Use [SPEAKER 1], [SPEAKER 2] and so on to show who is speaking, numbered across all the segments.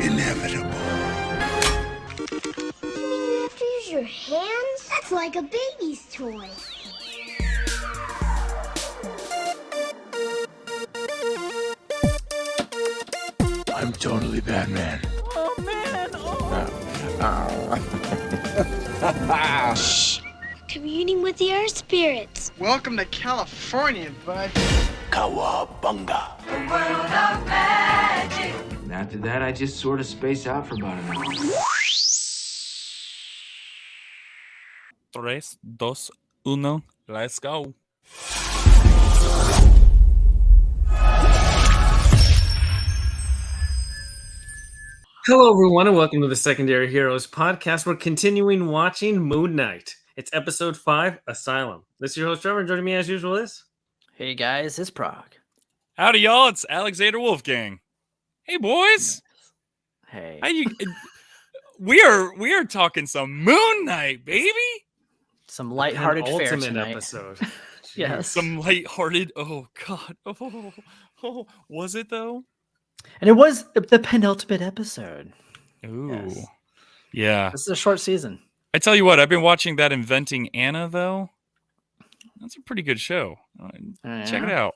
[SPEAKER 1] inevitable.
[SPEAKER 2] You have to use your hands? That's like a baby's toy.
[SPEAKER 1] I'm totally Batman.
[SPEAKER 3] Oh, man.
[SPEAKER 2] Shh. Communing with the earth spirits.
[SPEAKER 4] Welcome to California, bud.
[SPEAKER 1] Cowabunga.
[SPEAKER 5] And after that, I just sort of space out for about an hour.
[SPEAKER 3] 3, 2, 1, let's go.
[SPEAKER 6] Hello, everyone, and welcome to the Secondary Heroes podcast. We're continuing watching Moon Knight. It's episode 5, Asylum. This is your host, Trevor, and joining me as usual is...
[SPEAKER 7] Hey guys, it's Prague.
[SPEAKER 3] Howdy, y'all. It's Alexander Wolfgang. Hey, boys.
[SPEAKER 7] Hey.
[SPEAKER 3] How you? We are talking some Moon Knight, baby.
[SPEAKER 7] Some lighthearted
[SPEAKER 6] An
[SPEAKER 7] fare
[SPEAKER 6] ultimate
[SPEAKER 7] tonight.
[SPEAKER 6] episode.
[SPEAKER 7] Yes.
[SPEAKER 3] Some lighthearted. Oh God. Oh, was it though?
[SPEAKER 7] And it was the penultimate episode.
[SPEAKER 3] Ooh.
[SPEAKER 7] Yes.
[SPEAKER 3] Yeah.
[SPEAKER 7] This is a short season.
[SPEAKER 3] I tell you what, I've been watching that Inventing Anna though. That's a pretty good show. Check it out.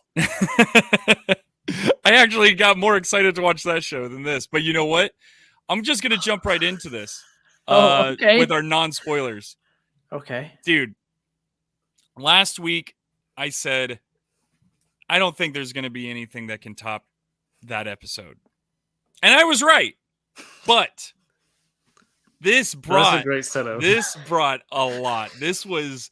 [SPEAKER 3] I actually got more excited to watch that show than this. But you know what? I'm just going to jump right into this
[SPEAKER 7] Okay.
[SPEAKER 3] with our non-spoilers.
[SPEAKER 7] Okay.
[SPEAKER 3] Dude, last week I said, I don't think there's going to be anything that can top that episode. And I was right. But this
[SPEAKER 6] That's
[SPEAKER 3] brought
[SPEAKER 6] a great setup.
[SPEAKER 3] This brought a lot. This was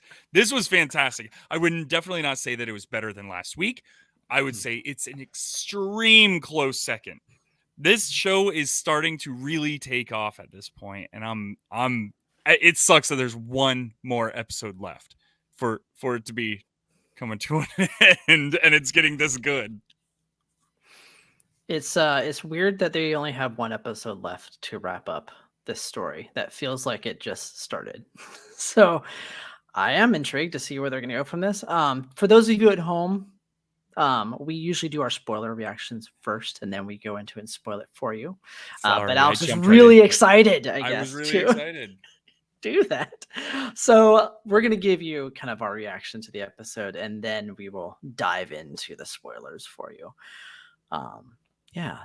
[SPEAKER 3] fantastic. I would definitely not say that it was better than last week. I would say it's an extreme close second. This show is starting to really take off at this point, and it sucks that there's one more episode left for it to be coming to an end, and it's getting this good.
[SPEAKER 7] It's weird that they only have one episode left to wrap up this story. That feels like it just started. So I am intrigued to see where they're going to go from this. For those of you at home, we usually do our spoiler reactions first, and then we go into and spoil it for you.
[SPEAKER 3] Sorry,
[SPEAKER 7] but
[SPEAKER 3] I
[SPEAKER 7] Alex is
[SPEAKER 3] jumped right
[SPEAKER 7] really
[SPEAKER 3] into it.
[SPEAKER 7] excited, I
[SPEAKER 3] I
[SPEAKER 7] guess,
[SPEAKER 3] was really
[SPEAKER 7] to
[SPEAKER 3] excited.
[SPEAKER 7] do that. So we're going to give you kind of our reaction to the episode, and then we will dive into the spoilers for you.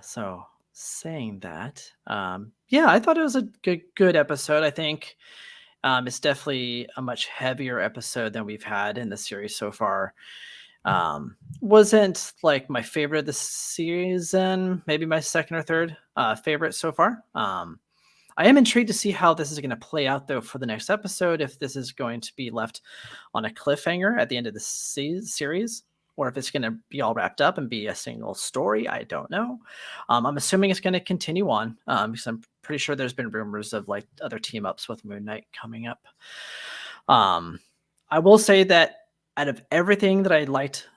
[SPEAKER 7] So saying that, I thought it was a good episode. I think it's definitely a much heavier episode than we've had in the series so far. Wasn't like my favorite of the season, maybe my second or third favorite so far. I am intrigued to see how this is going to play out though for the next episode, if this is going to be left on a cliffhanger at the end of the series, or if it's going to be all wrapped up and be a single story. I don't know. I'm assuming it's going to continue on because I'm pretty sure there's been rumors of like other team ups with Moon Knight coming up. I will say that out of everything that I liked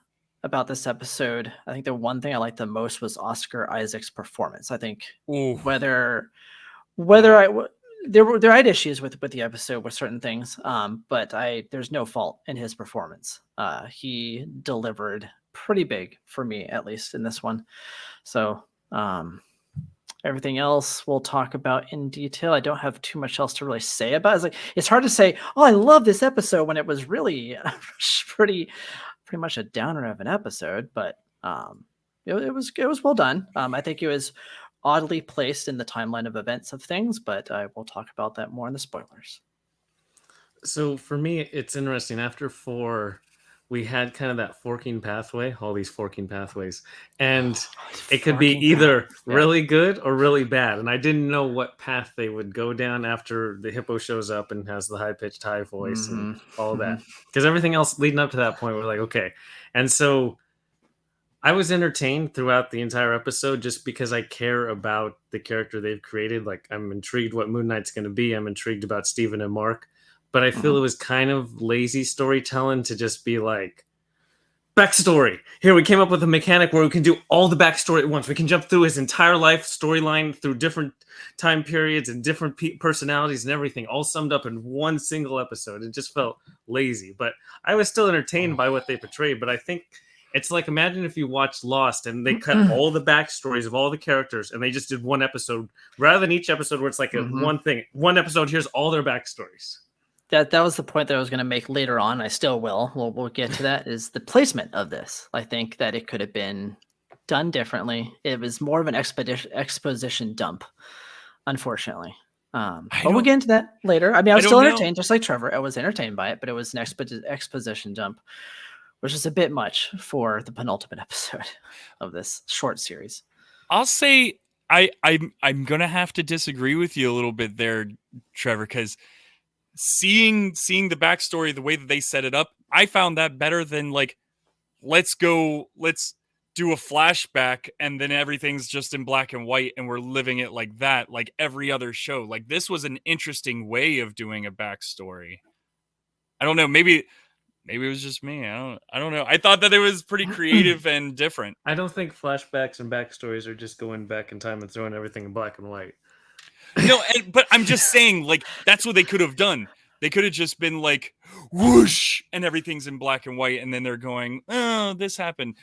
[SPEAKER 7] about this episode, I think the one thing I liked the most was Oscar Isaac's performance. I think
[SPEAKER 3] Ooh.
[SPEAKER 7] whether there had issues with the episode with certain things, but there's no fault in his performance. He delivered pretty big for me, at least in this one. So everything else we'll talk about in detail. I don't have too much else to really say about it. It's hard to say, oh, I love this episode when it was really pretty much a downer of an episode, but it was well done. I think it was oddly placed in the timeline of events of things, but I will talk about that more in the spoilers.
[SPEAKER 6] So for me, it's interesting. After 4, we had kind of that forking pathway, all these forking pathways, and it could be either really good or really bad. And I didn't know what path they would go down after the hippo shows up and has the high-pitched high voice and all that. Because everything else leading up to that point was like, okay. And so I was entertained throughout the entire episode just because I care about the character they've created. Like, I'm intrigued what Moon Knight's going to be. I'm intrigued about Stephen and Mark. But I feel it was kind of lazy storytelling to just be like, backstory. Here, we came up with a mechanic where we can do all the backstory at once. We can jump through his entire life storyline through different time periods and different personalities and everything, all summed up in one single episode. It just felt lazy. But I was still entertained by what they portrayed. But I think It's like, imagine if you watched Lost and they cut all the backstories of all the characters and they just did one episode rather than each episode where it's like one thing. One episode, here's all their backstories.
[SPEAKER 7] That was the point that I was going to make later on. I still will. We'll get to that. Is the placement of this? I think that it could have been done differently. It was more of an exposition dump, unfortunately. But we'll get into that later. I mean, I was still entertained, just like Trevor. I was entertained by it, but it was an exposition dump, which is a bit much for the penultimate episode of this short series.
[SPEAKER 3] I'll say I'm gonna have to disagree with you a little bit there, Trevor, because seeing the backstory, the way that they set it up, I found that better than like, let's do a flashback and then everything's just in black and white and we're living it like that, like every other show. Like, this was an interesting way of doing a backstory. I don't know, maybe it was just me. I don't know. I thought that it was pretty creative and different.
[SPEAKER 6] I don't think flashbacks and backstories are just going back in time and throwing everything in black and white.
[SPEAKER 3] No, but I'm just saying, like, that's what they could have done. They could have just been like, whoosh, and everything's in black and white, and then they're going, oh, this happened.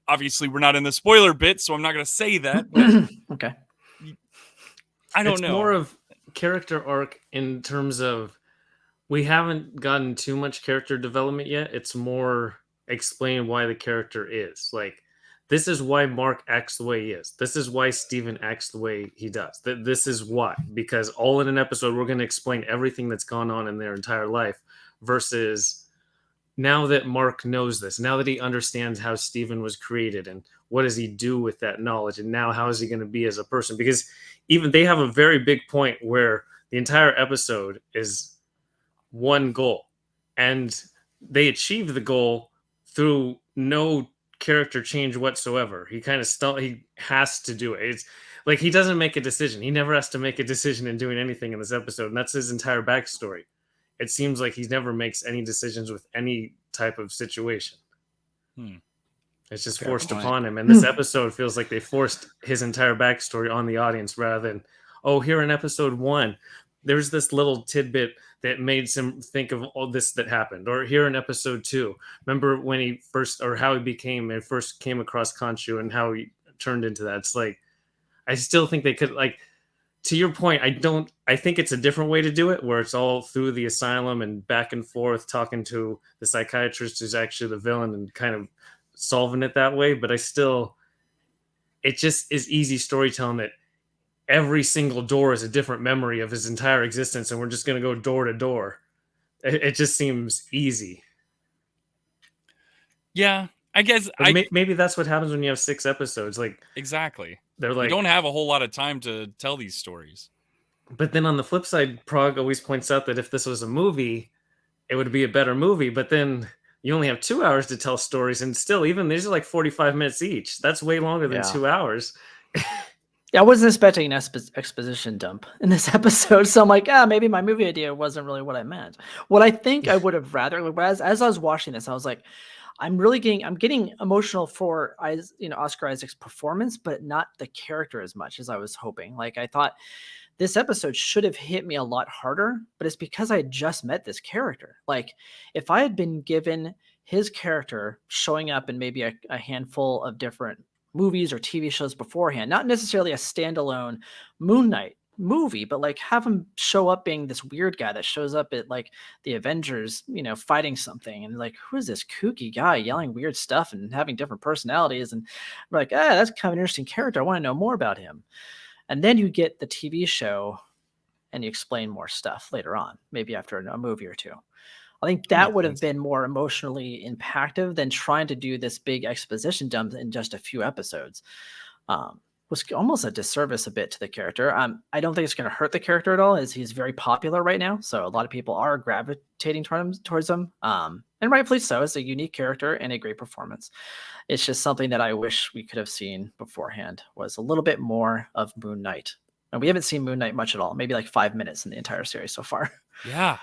[SPEAKER 3] Obviously, we're not in the spoiler bit, so I'm not going to say that. But
[SPEAKER 7] Okay.
[SPEAKER 3] I don't know.
[SPEAKER 6] It's more of character arc in terms of we haven't gotten too much character development yet. It's more explain why the character is. Like, this is why Mark acts the way he is. This is why Steven acts the way he does. This is why. Because all in an episode, we're going to explain everything that's gone on in their entire life versus now that Mark knows this, now that he understands how Steven was created and what does he do with that knowledge, and now how is he going to be as a person? Because even they have a very big point where the entire episode is one goal, and they achieve the goal through no character change whatsoever. He kind of he has to do it. It's like he doesn't make a decision. He never has to make a decision in doing anything in this episode, and that's his entire backstory. It seems like he never makes any decisions with any type of situation. It's just forced upon him. And this episode feels like they forced his entire backstory on the audience rather than, oh, here in episode 1, there's this little tidbit that made him think of all this that happened. Or here in episode 2, remember when he first, or how he first came across Khonshu and how he turned into that. It's like, I still think they could, like, to your point, I think it's a different way to do it, where it's all through the asylum and back and forth talking to the psychiatrist who's actually the villain and kind of solving it that way. But it just is easy storytelling that every single door is a different memory of his entire existence, and we're just going to go door to door. It just seems easy.
[SPEAKER 3] Yeah, I guess
[SPEAKER 6] maybe that's what happens when you have 6 episodes. Like,
[SPEAKER 3] exactly.
[SPEAKER 6] They're like,
[SPEAKER 3] you don't have a whole lot of time to tell these stories.
[SPEAKER 6] But then on the flip side, Prague always points out that if this was a movie, it would be a better movie. But then you only have 2 hours to tell stories, and still, even these are like 45 minutes each. That's way longer than 2 hours.
[SPEAKER 7] Yeah, I wasn't expecting an exposition dump in this episode, so I'm like, maybe my movie idea wasn't really what I meant. What I think I would have rather, as I was watching this, I was like, I'm getting emotional for Oscar Isaac's performance, but not the character as much as I was hoping. Like, I thought this episode should have hit me a lot harder, but it's because I just met this character. Like, if I had been given his character showing up in maybe a handful of different movies or TV shows beforehand, not necessarily a standalone Moon Knight movie, but like have him show up being this weird guy that shows up at like the Avengers, fighting something, and like, who is this kooky guy yelling weird stuff and having different personalities? And we're like, that's kind of an interesting character. I want to know more about him. And then you get the TV show and you explain more stuff later on, maybe after a movie or two. I think that would have been more emotionally impactful than trying to do this big exposition dump in just a few episodes. Was almost a disservice a bit to the character. I don't think it's going to hurt the character at all, as he's very popular right now. So a lot of people are gravitating towards him. And rightfully so. It's a unique character and a great performance. It's just something that I wish we could have seen beforehand, was a little bit more of Moon Knight. And we haven't seen Moon Knight much at all. Maybe like 5 minutes in the entire series so far.
[SPEAKER 3] Yeah.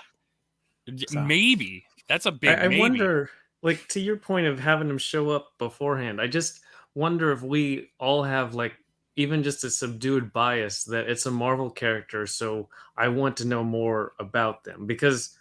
[SPEAKER 3] So, maybe. That's a big
[SPEAKER 6] I
[SPEAKER 3] maybe.
[SPEAKER 6] wonder, like, to your point of having him show up beforehand, I just wonder if we all have, like, even just a subdued bias that it's a Marvel character, so I want to know more about them. Because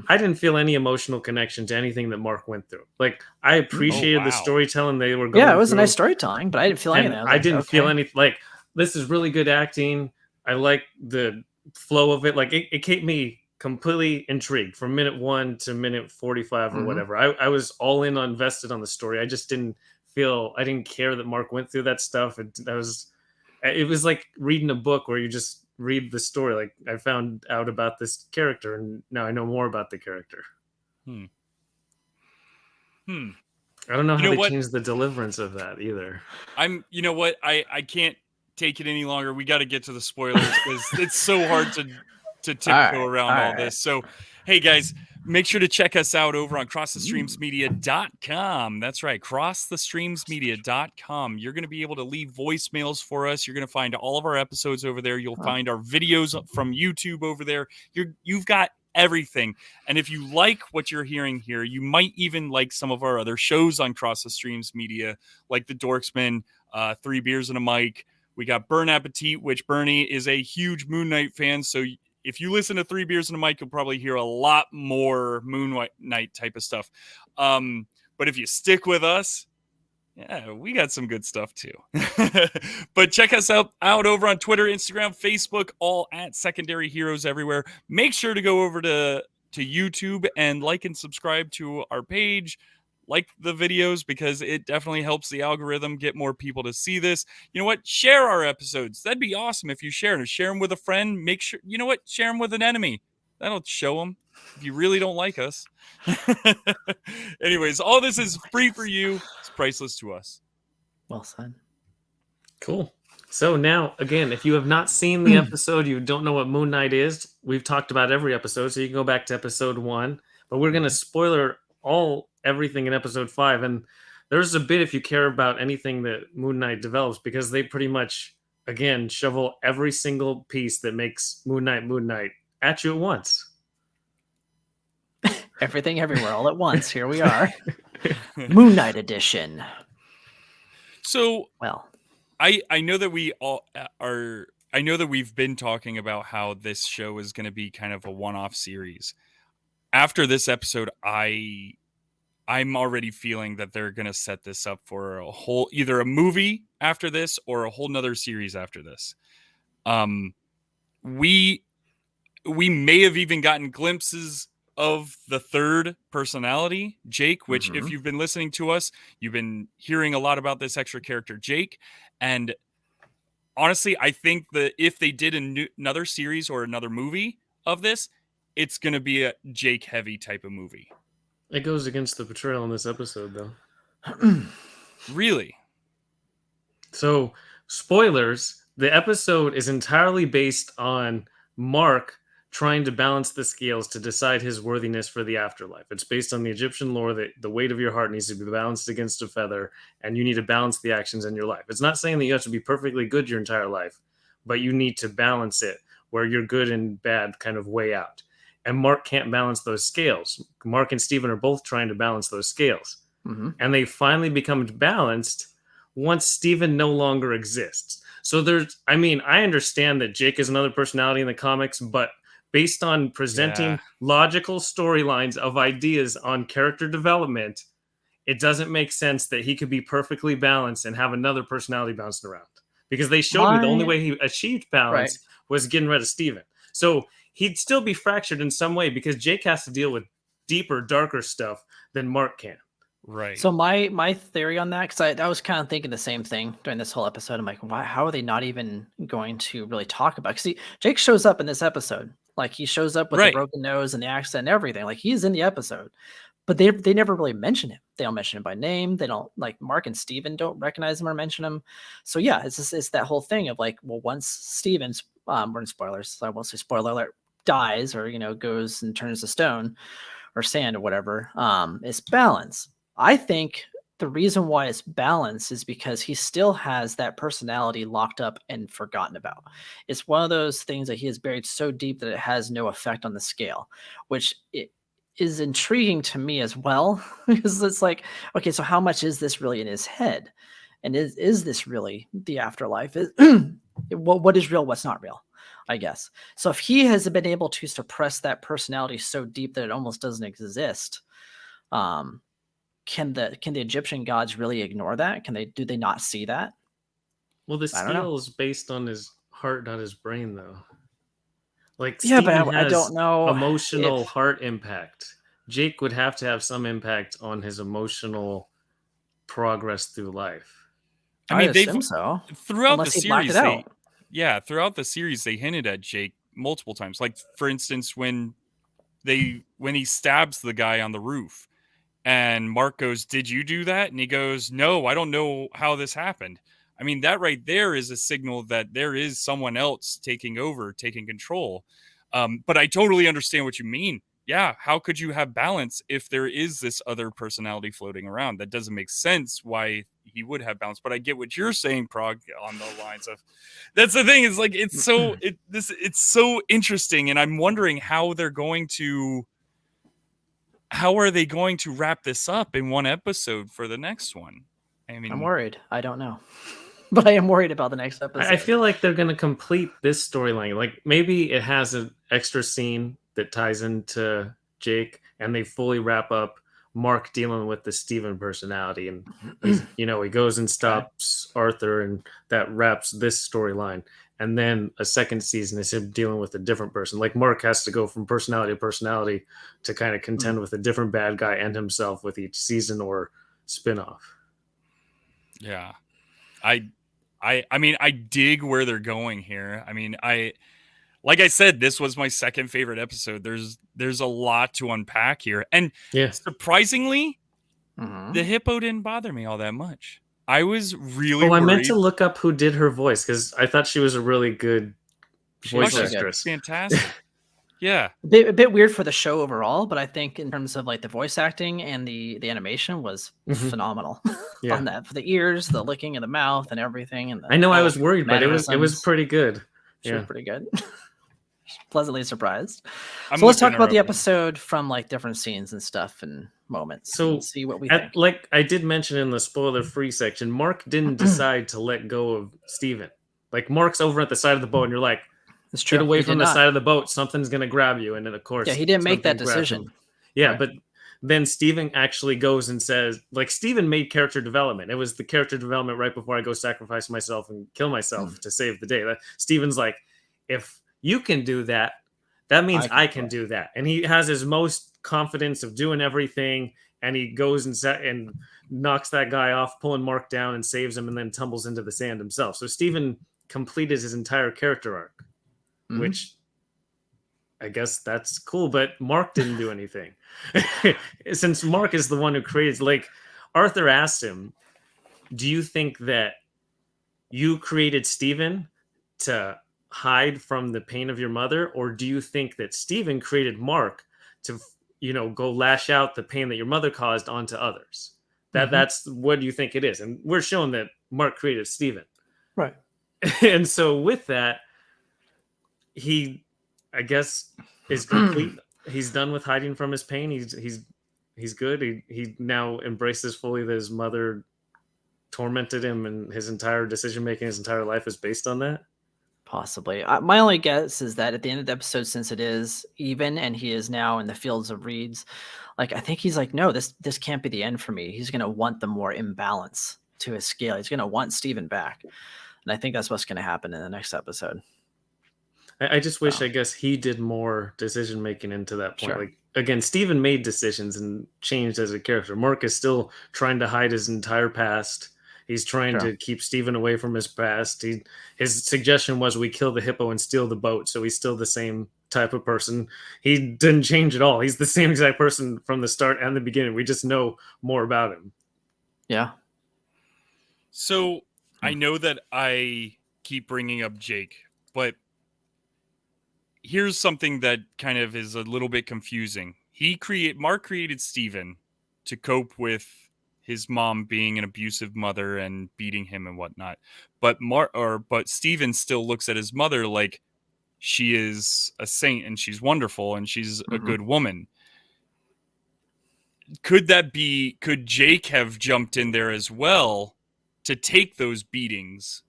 [SPEAKER 6] I didn't feel any emotional connection to anything that Mark went through. Like, I appreciated
[SPEAKER 3] wow.
[SPEAKER 6] the storytelling they were going
[SPEAKER 7] Yeah, it was a
[SPEAKER 6] through,
[SPEAKER 7] nice storytelling, but I didn't feel
[SPEAKER 6] and
[SPEAKER 7] anything.
[SPEAKER 6] I didn't feel anything. Like, this is really good acting. I like the flow of it. Like, it kept me completely intrigued from minute 1 to minute 45 or
[SPEAKER 7] Mhm.
[SPEAKER 6] whatever. I was all in on invested on the story. I just didn't I didn't care that Mark went through that stuff. It was like reading a book where you just read the story. Like, I found out about this character and now I know more about the character.
[SPEAKER 3] Hmm.
[SPEAKER 6] I don't know
[SPEAKER 3] You
[SPEAKER 6] how
[SPEAKER 3] know
[SPEAKER 6] they
[SPEAKER 3] what?
[SPEAKER 6] changed the deliverance of that either.
[SPEAKER 3] You know what? I can't take it any longer. We got to get to the spoilers because it's so hard to tiptoe around all this. So, hey guys, make sure to check us out over on crossthestreamsmedia.com. That's right, crossthestreamsmedia.com. You're going to be able to leave voicemails for us. You're going to find all of our episodes over there. You'll find our videos from YouTube over there. You've got everything. And if you like what you're hearing here, you might even like some of our other shows on Cross the Streams Media, like The Dorksman, 3 Beers and a Mic. We got Burn Appetit, which Bernie is a huge Moon Knight fan. So if you listen to 3 Beers and a Mic, you'll probably hear a lot more Moon Knight type of stuff. But if you stick with us, yeah, we got some good stuff too. But check us out over on Twitter, Instagram, Facebook, all at Secondary Heroes everywhere. Make sure to go over to YouTube and like and subscribe to our page. Like the videos because it definitely helps the algorithm get more people to see this. You know what? Share our episodes. That'd be awesome if you share them. Share them with a friend. Make sure, you know what? Share them with an enemy. That'll show them if you really don't like us. Anyways, all this is free for you. It's priceless to us.
[SPEAKER 7] Well said.
[SPEAKER 6] Cool. So now, again, if you have not seen the episode, you don't know what Moon Knight is, we've talked about every episode, so you can go back to episode 1. But we're going to spoiler everything in episode 5, and there's a bit if you care about anything that Moon Knight develops, because they pretty much, again, shovel every single piece that makes Moon Knight at you at once.
[SPEAKER 7] Everything everywhere all at once. Here we are. Moon Knight edition.
[SPEAKER 3] So,
[SPEAKER 7] well,
[SPEAKER 3] I know that we all are. I know that we've been talking about how this show is going to be kind of a one-off series. After this episode, I'm already feeling that they're going to set this up for either a movie after this or a whole nother series after this. We may have even gotten glimpses of the third personality, Jake, which if you've been listening to us, you've been hearing a lot about this extra character, Jake. And honestly, I think that if they did another series or another movie of this, it's going to be a Jake heavy type of movie.
[SPEAKER 6] It goes against the portrayal in this episode, though.
[SPEAKER 3] Really?
[SPEAKER 6] So, spoilers, the episode is entirely based on Mark trying to balance the scales to decide his worthiness for the afterlife. It's based on the Egyptian lore that the weight of your heart needs to be balanced against a feather, and you need to balance the actions in your life. It's not saying that you have to be perfectly good your entire life, but you need to balance it where your good and bad kind of weigh out. And Mark can't balance those scales. Mark and Steven are both trying to balance those scales. And they finally become balanced once Steven no longer exists. So I understand that Jake is another personality in the comics, but based on presenting logical storylines of ideas on character development, it doesn't make sense that he could be perfectly balanced and have another personality bouncing around. Because they showed me the only way he achieved balance was getting rid of Steven. So he'd still be fractured in some way because Jake has to deal with deeper, darker stuff than Mark can.
[SPEAKER 3] Right.
[SPEAKER 7] So my theory on that, because I was kind of thinking the same thing during this whole episode. I'm like, how are they not even going to really talk about? Because Jake shows up in this episode. Like, he shows up with the broken nose and the accent and everything. Like, he's in the episode. But they never really mention him. They don't mention him by name. They don't, like, Mark and Steven don't recognize him or mention him. So yeah, it's that whole thing of like, well, once Steven's we're in spoilers, so I won't say spoiler alert, dies or goes and turns to stone or sand or whatever, it's balance. I think the reason why it's balance is because he still has that personality locked up and forgotten about. It's one of those things that he has buried so deep that it has no effect on the scale, which it is intriguing to me as well, because it's like, okay, so how much is this really in his head? And is this really the afterlife? What is real? What's not real? I guess. So if he has been able to suppress that personality so deep that it almost doesn't exist, can the Egyptian gods really ignore that? Do they not see that?
[SPEAKER 6] Well, the
[SPEAKER 7] I don't know.
[SPEAKER 6] steel is based on his heart, not his brain, though. Like
[SPEAKER 7] Yeah, but
[SPEAKER 6] Steven
[SPEAKER 7] I
[SPEAKER 6] has
[SPEAKER 7] don't know
[SPEAKER 6] emotional
[SPEAKER 7] if
[SPEAKER 6] heart impact. Jake would have to have some impact on his emotional progress through life.
[SPEAKER 3] I mean, they've
[SPEAKER 7] assume so.
[SPEAKER 3] throughout
[SPEAKER 7] Unless
[SPEAKER 3] the
[SPEAKER 7] he blacked
[SPEAKER 3] series,
[SPEAKER 7] it out.
[SPEAKER 3] throughout the series, they hinted at Jake multiple times. Like, for instance, when he stabs the guy on the roof, and Mark goes, "Did you do that?" And he goes, "No, I don't know how this happened." I mean, that right there is a signal that there is someone else taking over, taking control. But I totally understand what you mean. Yeah, how could you have balance if there is this other personality floating around? That doesn't make sense why he would have balance. But I get what you're saying, Prague, on the lines of that's the thing, is like it's so interesting, and I'm wondering how are they going to wrap this up in one episode for the next one? I mean,
[SPEAKER 7] I'm worried. I don't know. But I am worried about the next episode.
[SPEAKER 6] I feel like they're going to complete this storyline. Like maybe it has an extra scene that ties into Jake, and they fully wrap up Mark dealing with the Steven personality, and he goes and stops Arthur, and that wraps this storyline. And then a second season is him dealing with a different person. Like Mark has to go from personality to personality to kind of contend with a different bad guy and himself with each season or spinoff.
[SPEAKER 3] Yeah, I mean, I dig where they're going here. I mean, like I said, this was my second favorite episode. There's a lot to unpack here, and surprisingly, the hippo didn't bother me all that much. I was really worried.
[SPEAKER 6] I meant to look up who did her voice because I thought she was a really good voice actress.
[SPEAKER 3] Fantastic. Yeah,
[SPEAKER 7] a bit weird for the show overall, but I think in terms of like the voice acting and the animation was phenomenal. On that, for the ears, the licking of the mouth, and everything. And
[SPEAKER 6] I know I was worried, but it was pretty good.
[SPEAKER 7] She was pretty good. Pleasantly surprised.
[SPEAKER 3] So
[SPEAKER 7] let's talk about the episode from like different scenes and stuff and moments.
[SPEAKER 6] So
[SPEAKER 7] and see what we think.
[SPEAKER 6] Like I did mention in the spoiler-free section, Mark didn't decide to let go of Steven. Like Mark's over at the side of the boat, and you're like,
[SPEAKER 7] it's true.
[SPEAKER 6] Get away from the side of the boat. Something's going to grab you. And then, of course...
[SPEAKER 7] Yeah, he didn't make that decision.
[SPEAKER 6] Yeah, right. But then Steven actually goes and says... Like, Steven made character development. It was the character development right before I go sacrifice myself and kill myself to save the day. Steven's like, if you can do that, that means I can do that. And he has his most confidence of doing everything. And he goes and knocks that guy off, pulling Mark down and saves him, and then tumbles into the sand himself. So Steven completed his entire character arc. Which I guess that's cool, but Mark didn't do anything. Since Mark is the one who created, like Arthur asked him, do you think that you created Steven to hide from the pain of your mother? Or do you think that Steven created Mark to, go lash out the pain that your mother caused onto others? That's what do you think it is? And we're showing that Mark created Steven.
[SPEAKER 7] Right.
[SPEAKER 6] And so with that, he, I guess, is complete. He's done with hiding from his pain. He's good. He now embraces fully that his mother tormented him, and his entire decision making, his entire life is based on that.
[SPEAKER 7] Possibly. My only guess is that at the end of the episode, since it is even and he is now in the fields of reeds, like I think he's like, no, this can't be the end for me. He's going to want the more imbalance to his scale. He's going to want Steven back, and I think that's what's going to happen in the next episode.
[SPEAKER 6] I just wish, I guess, he did more decision making into that point.
[SPEAKER 7] Sure.
[SPEAKER 6] Like again, Steven made decisions and changed as a character. Mark is still trying to hide his entire past. He's trying to keep Steven away from his past. His suggestion was we kill the hippo and steal the boat. So he's still the same type of person. He didn't change at all. He's the same exact person from the start and the beginning. We just know more about him.
[SPEAKER 7] Yeah.
[SPEAKER 3] So I know that I keep bringing up Jake, but here's something that kind of is a little bit confusing. Mark created Steven to cope with his mom being an abusive mother and beating him and whatnot. But Steven still looks at his mother like she is a saint and she's wonderful and she's a good woman. Could Jake have jumped in there as well to take those beatings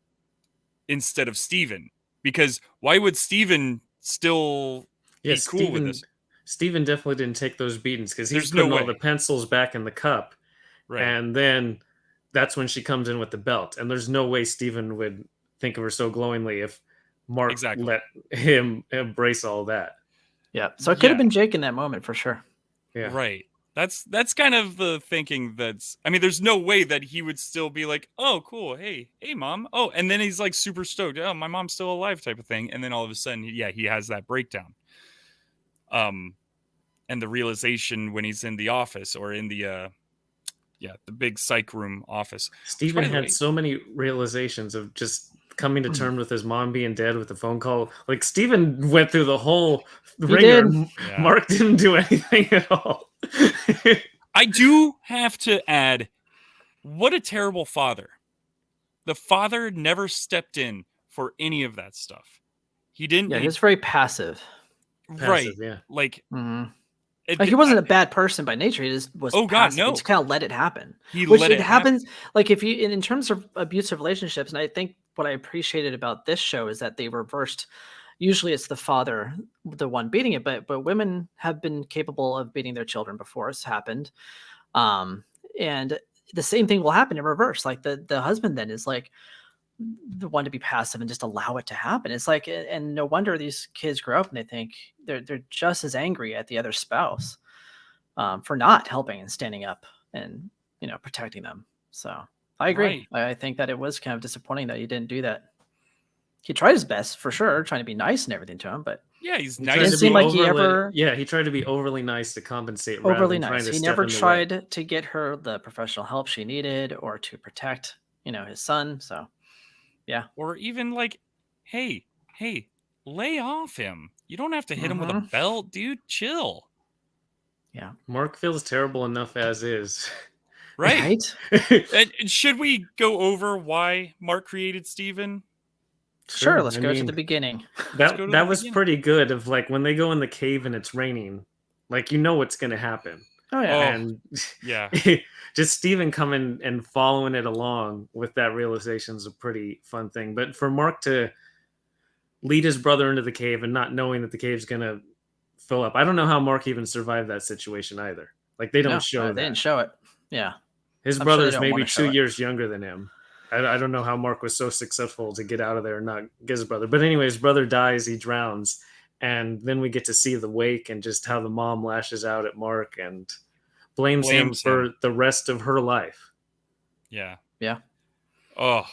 [SPEAKER 3] instead of Steven? because why would Steven still
[SPEAKER 6] Yeah,
[SPEAKER 3] be cool with this?
[SPEAKER 6] Steven definitely didn't take those beatings because he's
[SPEAKER 3] There's no
[SPEAKER 6] putting all
[SPEAKER 3] way.
[SPEAKER 6] the pencils back in the cup.
[SPEAKER 3] Right.
[SPEAKER 6] And then that's when she comes in with the belt. And there's no way Steven would think of her so glowingly if Mark
[SPEAKER 3] Exactly.
[SPEAKER 6] let him embrace all that.
[SPEAKER 7] Yeah. So it could have
[SPEAKER 3] Yeah.
[SPEAKER 7] been Jake in that moment for sure.
[SPEAKER 6] Yeah.
[SPEAKER 3] Right. That's kind of the thinking I mean, there's no way that he would still be like, oh, cool. Hey, mom. Oh, and then he's like super stoked. Oh, my mom's still alive type of thing. And then all of a sudden, he has that breakdown. And the realization when he's in the office or in the big psych room office.
[SPEAKER 6] Steven
[SPEAKER 3] By the way-
[SPEAKER 6] had so many realizations of just coming to terms with his mom being dead with the phone call. Like Steven went through the whole ringer.
[SPEAKER 7] did.
[SPEAKER 3] Yeah.
[SPEAKER 6] Mark didn't do anything at all.
[SPEAKER 3] I do have to add, what a terrible father. The father never stepped in for any of that stuff. He didn't.
[SPEAKER 7] Yeah, he was very passive.
[SPEAKER 3] right.
[SPEAKER 6] Passive, yeah.
[SPEAKER 3] Like,
[SPEAKER 7] Mhm.
[SPEAKER 3] it-
[SPEAKER 7] Like he wasn't a bad person by nature. He just was.
[SPEAKER 3] Oh, God,
[SPEAKER 7] passive.
[SPEAKER 3] no.
[SPEAKER 7] He just kind of let it happen.
[SPEAKER 3] He
[SPEAKER 7] Which
[SPEAKER 3] let
[SPEAKER 7] it
[SPEAKER 3] it happen.
[SPEAKER 7] happens. Like if you in terms of abusive relationships, and I think what I appreciated about this show is that they reversed. Usually, it's the father, the one beating it, but women have been capable of beating their children before it's happened, and the same thing will happen in reverse. Like the husband then is like the one to be passive and just allow it to happen. It's like, and no wonder these kids grow up and they think they're just as angry at the other spouse for not helping and standing up and protecting them. So I agree. I think that it was kind of disappointing that he didn't do that. He tried his best for sure, trying to be nice and everything to him, but
[SPEAKER 3] Yeah, he's
[SPEAKER 6] He
[SPEAKER 3] nice.
[SPEAKER 6] tried
[SPEAKER 7] Didn't
[SPEAKER 6] to
[SPEAKER 7] seem
[SPEAKER 6] be
[SPEAKER 7] like he
[SPEAKER 6] overly-
[SPEAKER 7] ever-
[SPEAKER 6] Yeah, he tried to be overly nice to compensate. rather
[SPEAKER 7] overly
[SPEAKER 6] than trying
[SPEAKER 7] nice.
[SPEAKER 6] to
[SPEAKER 7] He
[SPEAKER 6] step
[SPEAKER 7] never
[SPEAKER 6] in the way.
[SPEAKER 7] tried to get her the professional help she needed or to protect, his son. So
[SPEAKER 3] Or even like, hey, lay off him. You don't have to hit him with a
[SPEAKER 7] Mhm.
[SPEAKER 3] belt, dude. Chill.
[SPEAKER 6] Mark feels terrible enough as is.
[SPEAKER 3] Right. And should we go over why Mark created Steven?
[SPEAKER 7] Sure, let's
[SPEAKER 6] I
[SPEAKER 7] go to
[SPEAKER 6] mean,
[SPEAKER 7] the beginning.
[SPEAKER 3] Let's go to
[SPEAKER 6] That
[SPEAKER 3] the
[SPEAKER 6] was
[SPEAKER 3] beginning.
[SPEAKER 6] pretty good. Of like when they go in the cave and it's raining, like what's gonna happen,
[SPEAKER 7] Oh yeah.
[SPEAKER 6] and
[SPEAKER 3] Yeah.
[SPEAKER 6] just Steven coming and following it along with that realization is a pretty fun thing. But for Mark to lead his brother into the cave and not knowing that the cave's gonna fill up, I don't know how Mark even survived that situation either. Like they don't
[SPEAKER 7] No,
[SPEAKER 6] show
[SPEAKER 7] they
[SPEAKER 6] that.
[SPEAKER 7] didn't show it. Yeah.
[SPEAKER 6] His
[SPEAKER 7] I'm sure they
[SPEAKER 6] brother's
[SPEAKER 7] don't
[SPEAKER 6] maybe
[SPEAKER 7] wanna show
[SPEAKER 6] 2
[SPEAKER 7] it.
[SPEAKER 6] years younger than him. I don't know how Mark was so successful to get out of there and not get his brother. But anyway, his brother dies, he drowns. And then we get to see the wake and just how the mom lashes out at Mark and blames him
[SPEAKER 3] Blames
[SPEAKER 6] for
[SPEAKER 3] him.
[SPEAKER 6] the rest of her life.
[SPEAKER 3] Yeah.
[SPEAKER 7] Yeah.
[SPEAKER 3] Oh,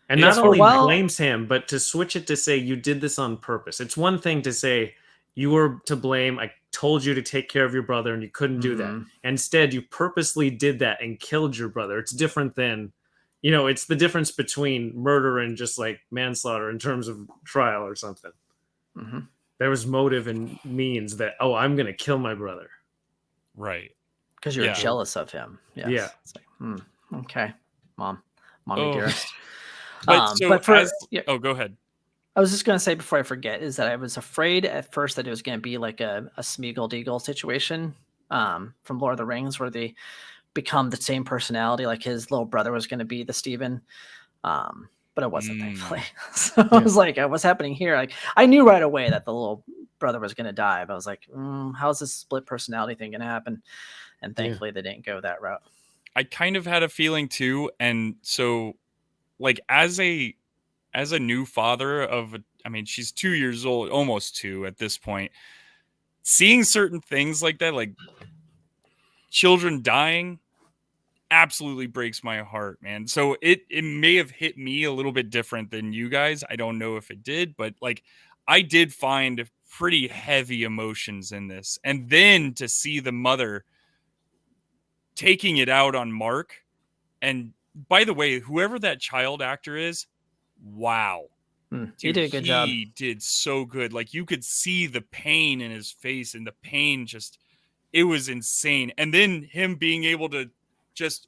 [SPEAKER 6] And
[SPEAKER 3] Yeah,
[SPEAKER 6] not
[SPEAKER 7] for a
[SPEAKER 6] only
[SPEAKER 7] while-
[SPEAKER 6] blames him, but to switch it to say you did this on purpose. It's one thing to say you were to blame. I told you to take care of your brother and you couldn't do that.
[SPEAKER 7] Mhm.
[SPEAKER 6] Instead, you purposely did that and killed your brother. It's different than, it's the difference between murder and just like manslaughter in terms of trial or something.
[SPEAKER 7] Mhm.
[SPEAKER 6] There was motive and means that, I'm going to kill my brother.
[SPEAKER 3] right.
[SPEAKER 7] Because you're
[SPEAKER 3] Yeah.
[SPEAKER 7] jealous of him. Yes.
[SPEAKER 6] Yeah.
[SPEAKER 7] It's like, okay, mommy
[SPEAKER 3] Oh.
[SPEAKER 7] dearest.
[SPEAKER 3] But so
[SPEAKER 7] but for
[SPEAKER 3] as,
[SPEAKER 7] yeah,
[SPEAKER 3] oh, go ahead.
[SPEAKER 7] I was just gonna say before I forget is that I was afraid at first that it was gonna be like a Smeagol Deagle situation from Lord of the Rings where they become the same personality, like his little brother was gonna be the Steven. But it wasn't, thankfully. So I was like, what's happening here? Like I knew right away that the little brother was gonna die, but I was like, how's this split personality thing gonna happen? And thankfully they didn't go that route.
[SPEAKER 3] I kind of had a feeling too, and so like as a new father of she's 2 years old, almost 2 at this point, seeing certain things like that, like children dying, absolutely breaks my heart, man. So it may have hit me a little bit different than you guys. I don't know if it did, but like I did find pretty heavy emotions in this. And then to see the mother taking it out on Mark. And by the way, whoever that child actor is, wow.
[SPEAKER 7] He did a good job.
[SPEAKER 3] He did so good. Like you could see the pain in his face, and the pain it was insane. And then him being able to just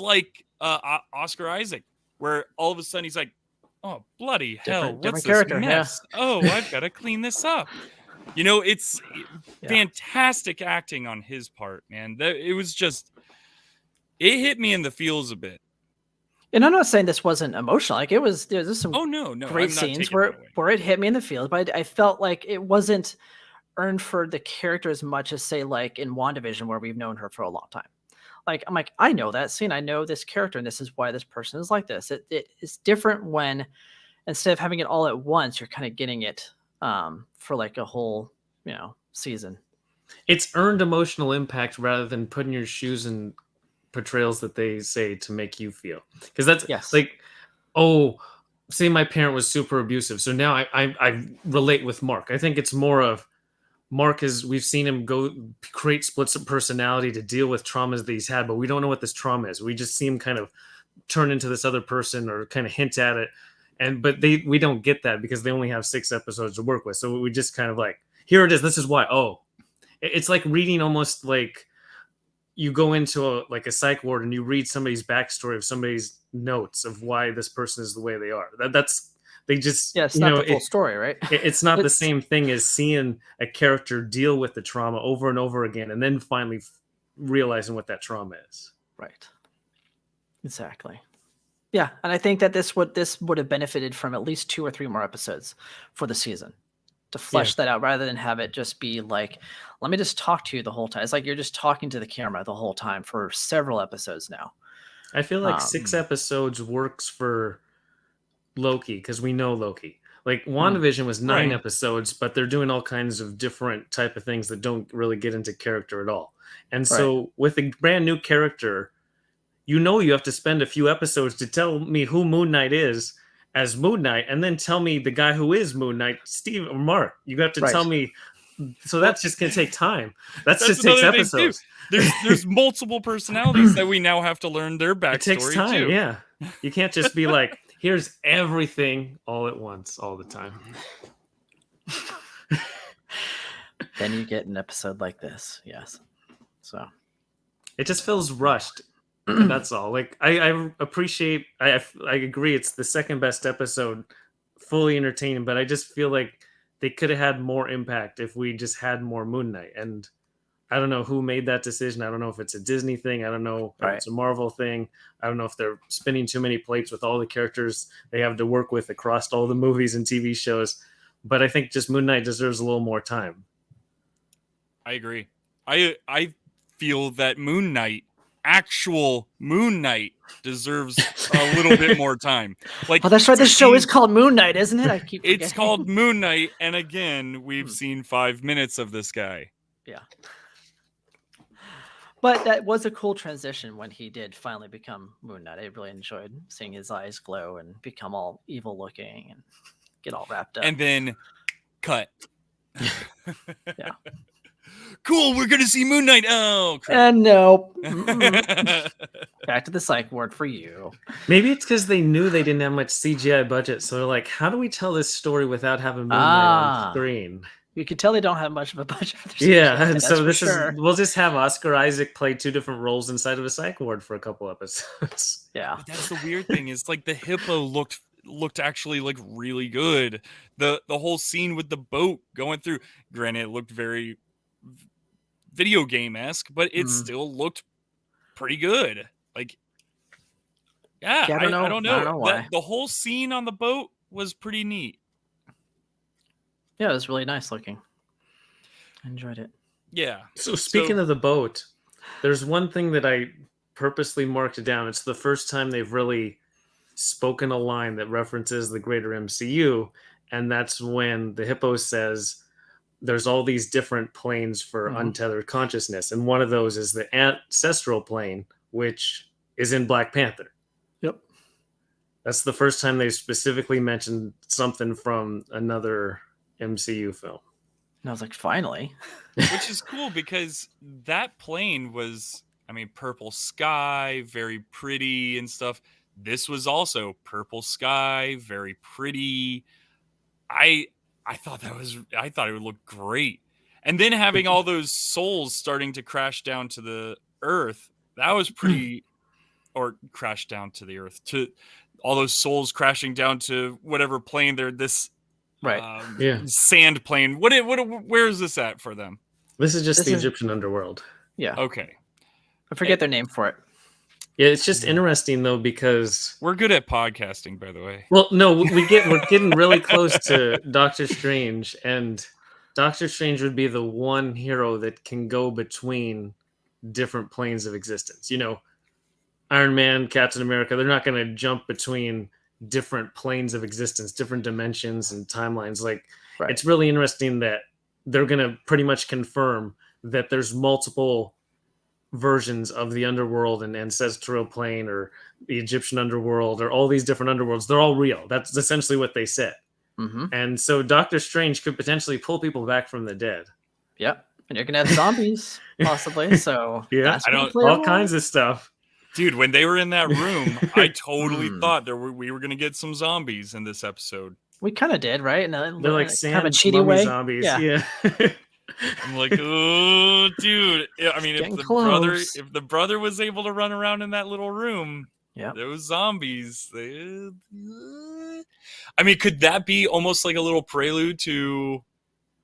[SPEAKER 3] like Oscar Isaac, where all of a sudden he's like, oh, bloody hell,
[SPEAKER 7] Different
[SPEAKER 3] what's
[SPEAKER 7] character,
[SPEAKER 3] this
[SPEAKER 7] yeah.
[SPEAKER 3] mess? Oh, I've got to clean this up. It's
[SPEAKER 7] Yeah.
[SPEAKER 3] fantastic acting on his part, man. It was just, it hit me in the feels a bit.
[SPEAKER 7] And I'm not saying this wasn't emotional. Like there's some
[SPEAKER 3] Oh no, no,
[SPEAKER 7] great
[SPEAKER 3] I'm not
[SPEAKER 7] scenes
[SPEAKER 3] taking that away.
[SPEAKER 7] where it hit me in the feels, but I felt like it wasn't earned for the character as much as say like in WandaVision where we've known her for a long time. Like I'm like, I know that scene, I know this character, and this is why this person is like this. It is different when instead of having it all at once, you're kind of getting it for like a whole, season.
[SPEAKER 6] It's earned emotional impact rather than putting your shoes in portrayals that they say to make you feel. Because that's
[SPEAKER 7] Yes.
[SPEAKER 6] like, oh, say my parent was super abusive, so now I relate with Mark. I think it's more of Mark is we've seen him go create splits of personality to deal with traumas that he's had, but we don't know what this trauma is. We just see him kind of turn into this other person or kind of hint at it. But we don't get that because they only have 6 episodes to work with. So we just kind of like, here it is. This is why. Oh, it's like reading almost like you go into a psych ward and you read somebody's backstory of somebody's notes of why this person is the way they are. They just,
[SPEAKER 7] Yeah, it's not the full story, right?
[SPEAKER 6] It's not the
[SPEAKER 7] It's-
[SPEAKER 6] same thing as seeing a character deal with the trauma over and over again and then finally realizing what that trauma is.
[SPEAKER 7] Right. Exactly. Yeah, and I think that this would have benefited from at least 2 or 3 more episodes for the season to flesh that out rather than have it just be like, let me just talk to you the whole time. It's like you're just talking to the camera the whole time for several episodes now.
[SPEAKER 6] I feel like 6 episodes works for Loki because we know Loki. Like WandaVision was 9
[SPEAKER 3] Right.
[SPEAKER 6] episodes, but they're doing all kinds of different type of things that don't really get into character at all. And so with a brand new character, you have to spend a few episodes to tell me who Moon Knight is as Moon Knight, and then tell me the guy who is Moon Knight, Steve or Mark. You have to tell me. So that's just going to take time. That's just takes
[SPEAKER 3] another thing, too.
[SPEAKER 6] episodes.
[SPEAKER 3] There's multiple personalities that we now have to learn their backstory
[SPEAKER 6] It takes time.
[SPEAKER 3] too.
[SPEAKER 6] Yeah, you can't just be like, here's everything all at once, all the time.
[SPEAKER 7] Then you get an episode like this. Yes. So
[SPEAKER 6] It just feels rushed. And that's all. Like I appreciate. I agree. It's the second best episode, fully entertaining. But I just feel like they could have had more impact if we just had more Moon Knight. And I don't know who made that decision. I don't know if it's a Disney thing. I don't know if it's a Marvel thing. I don't know if they're spinning too many plates with all the characters they have to work with across all the movies and TV shows. But I think just Moon Knight deserves a little more time.
[SPEAKER 3] I agree. I feel that Moon Knight, actual Moon Knight, deserves a little bit more time. Like,
[SPEAKER 7] oh, that's right. This show is called Moon Knight, isn't it? I keep forgetting.
[SPEAKER 3] It's called Moon Knight, and again, we've seen 5 minutes of this guy.
[SPEAKER 7] Yeah. But that was a cool transition when he did finally become Moon Knight. I really enjoyed seeing his eyes glow and become all evil looking and get all wrapped up.
[SPEAKER 3] And then cut.
[SPEAKER 7] Yeah.
[SPEAKER 3] Cool, we're gonna see Moon Knight. Oh, crap.
[SPEAKER 7] And no. Back to the psych ward for you.
[SPEAKER 6] Maybe it's because they knew they didn't have much CGI budget, so they're like, "How do we tell this story without having Moon Knight on screen?"
[SPEAKER 7] You can tell they don't have much of a budget for their
[SPEAKER 6] Yeah,
[SPEAKER 7] CGI,
[SPEAKER 6] and
[SPEAKER 7] that's
[SPEAKER 6] so
[SPEAKER 7] for
[SPEAKER 6] this
[SPEAKER 7] sure.
[SPEAKER 6] is we'll just have Oscar Isaac play 2 different roles inside of a psych ward for a couple episodes.
[SPEAKER 7] Yeah.
[SPEAKER 3] But that's the weird thing is like the hippo looked actually like really good. The whole scene with the boat going through, granted, it looked very video game-esque, but it still looked pretty good. Like, yeah,
[SPEAKER 7] Yeah,
[SPEAKER 3] I don't know.
[SPEAKER 7] I don't know why.
[SPEAKER 3] The whole scene on the boat was pretty neat.
[SPEAKER 7] Yeah, it was really nice looking. I enjoyed it.
[SPEAKER 3] Yeah.
[SPEAKER 6] So speaking of the boat, there's one thing that I purposely marked down. It's the first time they've really spoken a line that references the greater MCU, and that's when the hippo says there's all these different planes for untethered consciousness, and one of those is the ancestral plane, which is in Black Panther.
[SPEAKER 7] Yep.
[SPEAKER 6] That's the first time they specifically mentioned something from another MCU film.
[SPEAKER 7] And I was like, finally.
[SPEAKER 3] Which is cool because that plane was, I mean, purple sky, very pretty and stuff. This was also purple sky, very pretty. I thought it would look great. And then having all those souls starting to crash down to the earth, that was pretty, or crash down to the earth, to all those souls crashing down to whatever plane they're this sand plane. Where is this at for them?
[SPEAKER 6] This is just the Egyptian underworld.
[SPEAKER 7] Yeah.
[SPEAKER 3] Okay.
[SPEAKER 7] I forget their name for it.
[SPEAKER 6] Yeah, it's just interesting though because
[SPEAKER 3] We're good at podcasting, by the way.
[SPEAKER 6] well, no, we're getting really close to Doctor Strange, and Doctor Strange would be the one hero that can go between different planes of existence. You know, Iron Man, Captain America, they're not going to jump between different planes of existence, different dimensions and timelines. Like,
[SPEAKER 7] Right.
[SPEAKER 6] it's really interesting that they're going to pretty much confirm that there's multiple versions of the underworld and ancestral plane or the Egyptian underworld or all these different underworlds. They're all real. That's essentially what they said.
[SPEAKER 7] Mm-hmm.
[SPEAKER 6] And so Doctor Strange could potentially pull people back from the dead.
[SPEAKER 7] Yep. And you're gonna have zombies possibly. So
[SPEAKER 6] Yeah,
[SPEAKER 7] that's
[SPEAKER 3] I
[SPEAKER 7] gonna
[SPEAKER 3] don't-
[SPEAKER 7] play a
[SPEAKER 6] all
[SPEAKER 7] role.
[SPEAKER 6] kinds of stuff.
[SPEAKER 3] Dude, when they were in that room, I totally
[SPEAKER 7] Hmm.
[SPEAKER 3] thought we were gonna get some zombies in this episode.
[SPEAKER 7] We kind of did, right? And
[SPEAKER 6] They're like
[SPEAKER 7] kind of a
[SPEAKER 6] sand
[SPEAKER 7] cheaty
[SPEAKER 6] mummy
[SPEAKER 7] way.
[SPEAKER 6] zombies.
[SPEAKER 7] Yeah.
[SPEAKER 6] Yeah.
[SPEAKER 3] I'm like, oh, dude. Yeah, I mean, if
[SPEAKER 7] Getting
[SPEAKER 3] the
[SPEAKER 7] close.
[SPEAKER 3] brother was able to run around in that little room,
[SPEAKER 7] Yeah.
[SPEAKER 3] those zombies. I mean, could that be almost like a little prelude to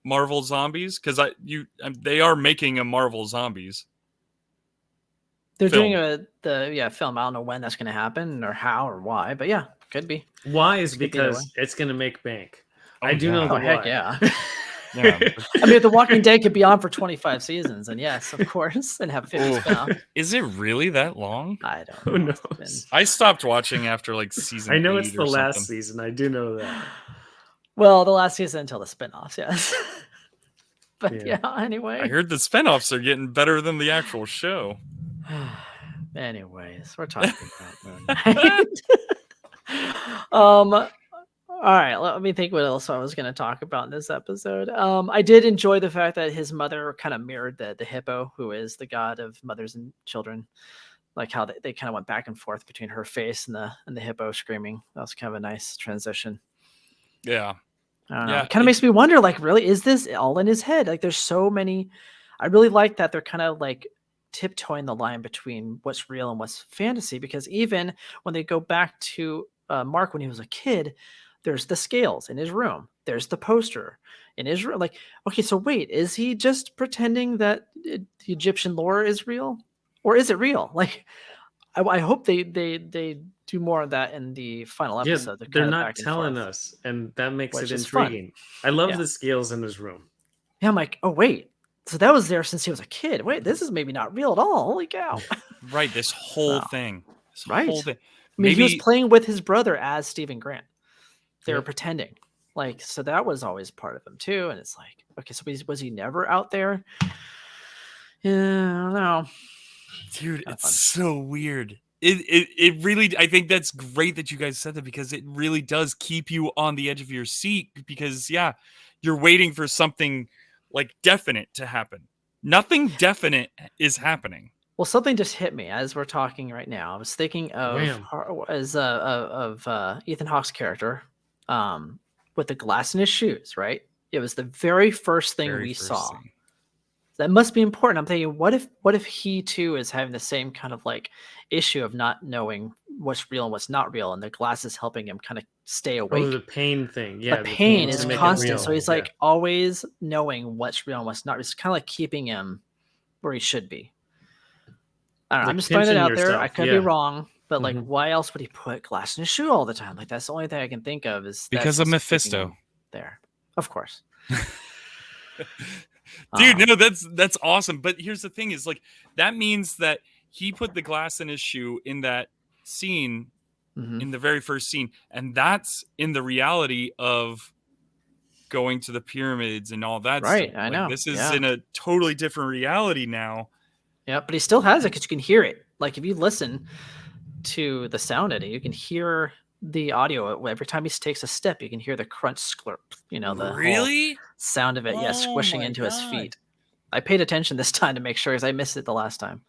[SPEAKER 3] Marvel Zombies? Because they are making a Marvel Zombies.
[SPEAKER 7] They're
[SPEAKER 3] Film.
[SPEAKER 7] doing the film. I don't know when that's gonna happen or how or why, but yeah, could be.
[SPEAKER 6] Why is
[SPEAKER 7] Could be either
[SPEAKER 6] because it's going to make bank.
[SPEAKER 3] Oh,
[SPEAKER 6] I do
[SPEAKER 3] yeah.
[SPEAKER 6] know the
[SPEAKER 7] Oh heck
[SPEAKER 6] why.
[SPEAKER 7] yeah!
[SPEAKER 3] Yeah.
[SPEAKER 7] I mean, if The Walking Dead could be on for 25 seasons, and yes, of course, and have 50
[SPEAKER 3] Ooh.
[SPEAKER 7] spin-off.
[SPEAKER 3] Is it really that long?
[SPEAKER 7] I don't
[SPEAKER 6] Who
[SPEAKER 7] know. It's
[SPEAKER 6] knows?
[SPEAKER 3] I stopped watching after like season.
[SPEAKER 6] I know it's
[SPEAKER 3] 8
[SPEAKER 6] the
[SPEAKER 3] or
[SPEAKER 6] last
[SPEAKER 3] something.
[SPEAKER 6] season. I do know that.
[SPEAKER 7] been- Well, the last season until the spin-offs, yes. But
[SPEAKER 6] Yeah.
[SPEAKER 7] yeah, anyway.
[SPEAKER 3] I heard the spinoffs are getting better than the actual show.
[SPEAKER 7] Anyways, we're talking about Moon Knight. All right, let me think what else I was going to talk about in this episode. I did enjoy the fact that his mother kind of mirrored the hippo, who is the god of mothers and children. Like how they kind of went back and forth between her face and the hippo screaming. That was kind of a nice transition.
[SPEAKER 3] Yeah.
[SPEAKER 7] I don't know.
[SPEAKER 3] Yeah,
[SPEAKER 7] It kind of makes me wonder, like, really, is this all in his head? Like, there's so many. I really like that they're kind of like tiptoeing the line between what's real and what's fantasy, because even when they go back to Mark when he was a kid, there's the scales in his room. There's the poster in his room. Like, okay, so wait, is he just pretending that the Egyptian lore is real, or is it real? Like, I hope they do more of that in the final
[SPEAKER 6] Yeah,
[SPEAKER 7] episode.
[SPEAKER 6] they're
[SPEAKER 7] kinda
[SPEAKER 6] not
[SPEAKER 7] back and
[SPEAKER 6] telling
[SPEAKER 7] forth.
[SPEAKER 6] us, and that makes
[SPEAKER 7] Which
[SPEAKER 6] it
[SPEAKER 7] is fun.
[SPEAKER 6] intriguing. I love
[SPEAKER 7] Yeah.
[SPEAKER 6] the scales in his room.
[SPEAKER 7] Yeah, I'm like, oh wait, so that was there since he was a kid. Wait, this is maybe not real at all. Holy cow!
[SPEAKER 3] Right. This whole
[SPEAKER 7] Wow.
[SPEAKER 3] thing. This
[SPEAKER 7] Right.
[SPEAKER 3] whole thing.
[SPEAKER 7] I mean, he was
[SPEAKER 3] Maybe-
[SPEAKER 7] playing with his brother as Stephen Grant. They were
[SPEAKER 6] Yep.
[SPEAKER 7] pretending, like, so that was always part of him too. And it's like, okay, so was he never out there? Yeah, I don't know.
[SPEAKER 3] Dude,
[SPEAKER 7] Kinda
[SPEAKER 3] it's
[SPEAKER 7] fun.
[SPEAKER 3] so weird. It really, I think that's great that you guys said that, because it really does keep you on the edge of your seat, because yeah, you're waiting for something like definite to happen. Nothing definite is happening.
[SPEAKER 7] Well, something just hit me as we're talking right now. I was thinking of
[SPEAKER 6] Wham.
[SPEAKER 7] Ethan Hawke's character, with the glass in his shoes. Right, it was the very first thing
[SPEAKER 3] Very
[SPEAKER 7] we
[SPEAKER 3] first
[SPEAKER 7] saw.
[SPEAKER 3] thing.
[SPEAKER 7] That must be important. I'm thinking, what if he too is having the same kind of like issue of not knowing what's real and what's not real, and the glass is helping him kind of stay awake.
[SPEAKER 6] Oh, the pain thing. Yeah,
[SPEAKER 7] the pain
[SPEAKER 6] to
[SPEAKER 7] is
[SPEAKER 6] make it
[SPEAKER 7] constant,
[SPEAKER 6] real.
[SPEAKER 7] so he's
[SPEAKER 6] Yeah.
[SPEAKER 7] like always knowing what's real and what's not. It's kind of like keeping him where he should be. I don't know.
[SPEAKER 6] Like
[SPEAKER 7] I'm just throwing it
[SPEAKER 6] pinching
[SPEAKER 7] out there. I
[SPEAKER 6] yourself,
[SPEAKER 7] could
[SPEAKER 6] yeah.
[SPEAKER 7] be wrong, but like,
[SPEAKER 6] Mhm.
[SPEAKER 7] why else would he put glass in his shoe all the time? Like, that's the only thing I can think of is that's
[SPEAKER 3] Because of
[SPEAKER 7] just keeping
[SPEAKER 3] Mephisto.
[SPEAKER 7] him there. Of course.
[SPEAKER 3] Dude,
[SPEAKER 7] Um,
[SPEAKER 3] no, that's awesome. But here's the thing: is like that means that he put the glass in his shoe in that scene,
[SPEAKER 7] mhm.
[SPEAKER 3] in the very first scene, and that's in the reality of going to the pyramids and all that.
[SPEAKER 7] Right,
[SPEAKER 3] stuff.
[SPEAKER 7] I
[SPEAKER 3] Like,
[SPEAKER 7] know,
[SPEAKER 3] this is
[SPEAKER 7] yeah.
[SPEAKER 3] in a totally different reality now.
[SPEAKER 7] Yeah, but he still has it because you can hear it. Like if you listen to the sound in it, you can hear the audio every time he takes a step. You can hear the crunch, sklurp. You know, the whole
[SPEAKER 3] Really?
[SPEAKER 7] sound of it. Yeah,
[SPEAKER 3] Oh
[SPEAKER 7] squishing
[SPEAKER 3] my
[SPEAKER 7] into his
[SPEAKER 3] God.
[SPEAKER 7] feet. I paid attention this time to make sure because I missed it the last time.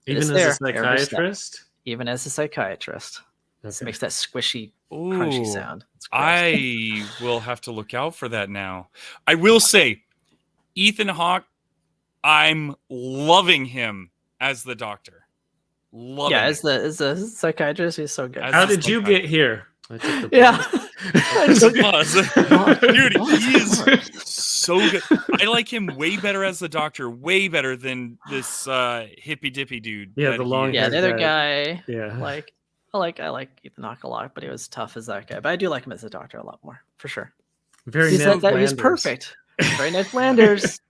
[SPEAKER 6] Even
[SPEAKER 7] It's
[SPEAKER 6] as
[SPEAKER 7] there,
[SPEAKER 6] a
[SPEAKER 7] every step.
[SPEAKER 6] psychiatrist.
[SPEAKER 7] Even as a psychiatrist, it
[SPEAKER 6] Okay.
[SPEAKER 7] makes that squishy, crunchy
[SPEAKER 3] Ooh,
[SPEAKER 7] sound. It's gross.
[SPEAKER 3] I will have to look out for that now. I will say, Ethan Hawke, I'm loving him as the Doctor. Loving
[SPEAKER 7] yeah,
[SPEAKER 3] it.
[SPEAKER 7] as a psychiatrist, he's so good.
[SPEAKER 3] As
[SPEAKER 6] How
[SPEAKER 3] a
[SPEAKER 6] did you
[SPEAKER 3] psychiatrist.
[SPEAKER 6] get here? I took the
[SPEAKER 7] yeah.
[SPEAKER 6] pause.
[SPEAKER 7] I just-
[SPEAKER 3] Pause. Dude, he is so good. I like him way better as the Doctor, way better than this hippy dippy dude.
[SPEAKER 6] Yeah,
[SPEAKER 3] that
[SPEAKER 6] the
[SPEAKER 3] he
[SPEAKER 6] long
[SPEAKER 3] is.
[SPEAKER 7] Yeah, the other guy.
[SPEAKER 6] Yeah.
[SPEAKER 7] Like I like Ethan Hawke a lot, but he was tough as that guy. But I do like him as the Doctor a lot more, for sure.
[SPEAKER 6] Very
[SPEAKER 7] He
[SPEAKER 6] Ned
[SPEAKER 7] said that he was
[SPEAKER 6] Flanders.
[SPEAKER 7] perfect. Very Ned Flanders.